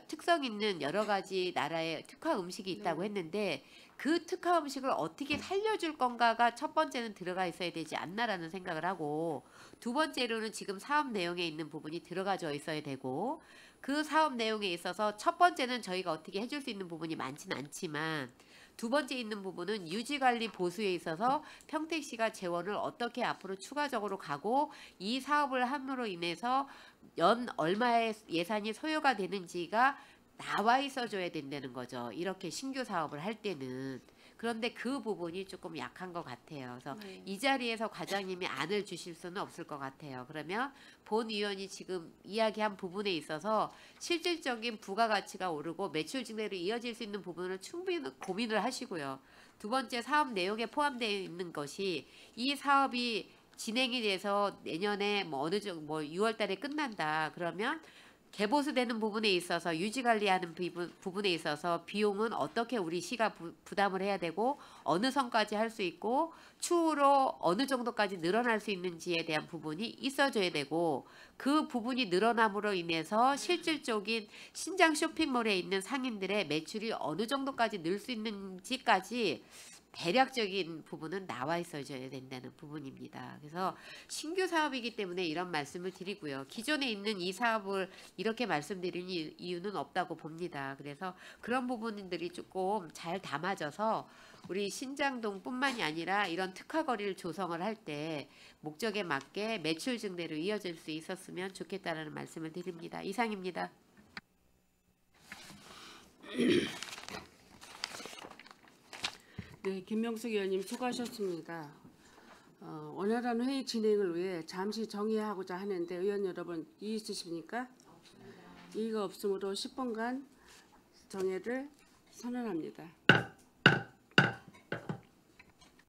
S3: 특성 있는 여러 가지 나라의 특화 음식이 있다고 했는데, 그 특화 음식을 어떻게 살려줄 건가가 첫 번째는 들어가 있어야 되지 않나라는 생각을 하고, 두 번째로는 지금 사업 내용에 있는 부분이 들어가져 있어야 되고, 그 사업 내용에 있어서 첫 번째는 저희가 어떻게 해줄 수 있는 부분이 많지는 않지만, 두 번째 있는 부분은 유지관리 보수에 있어서 평택시가 재원을 어떻게 앞으로 추가적으로 가고, 이 사업을 함으로 인해서 연 얼마의 예산이 소요가 되는지가 나와 있어줘야 된다는 거죠. 이렇게 신규 사업을 할 때는. 그런데 그 부분이 조금 약한 것 같아요. 그래서 이 자리에서 과장님이 안을 주실 수는 없을 것 같아요. 그러면 본 의원이 지금 이야기한 부분에 있어서 실질적인 부가가치가 오르고 매출 증대로 이어질 수 있는 부분을 충분히 고민을 하시고요. 두 번째, 사업 내용에 포함되어 있는 것이, 이 사업이 진행이 돼서 내년에 뭐 어느 정도 뭐 6월 달에 끝난다. 그러면 개보수되는 부분에 있어서, 유지관리하는 부분에 있어서 비용은 어떻게 우리 시가 부담을 해야 되고, 어느 선까지 할 수 있고, 추후로 어느 정도까지 늘어날 수 있는지에 대한 부분이 있어줘야 되고, 그 부분이 늘어남으로 인해서 실질적인 신장 쇼핑몰에 있는 상인들의 매출이 어느 정도까지 늘 수 있는지까지 대략적인 부분은 나와 있어줘야 된다는 부분입니다. 그래서 신규 사업이기 때문에 이런 말씀을 드리고요. 기존에 있는 이 사업을 이렇게 말씀드리는 이유는 없다고 봅니다. 그래서 그런 부분들이 조금 잘 담아져서 우리 신장동뿐만이 아니라 이런 특화거리를 조성을 할 때 목적에 맞게 매출 증대로 이어질 수 있었으면 좋겠다라는 말씀을 드립니다. 이상입니다.
S1: 네, 김명숙 의원님 수고하셨습니다. 원활한 회의 진행을 위해 잠시 정의하고자 하는데, 의원 여러분 이의 있으십니까? 이의가 없으므로 10분간 정회를 선언합니다.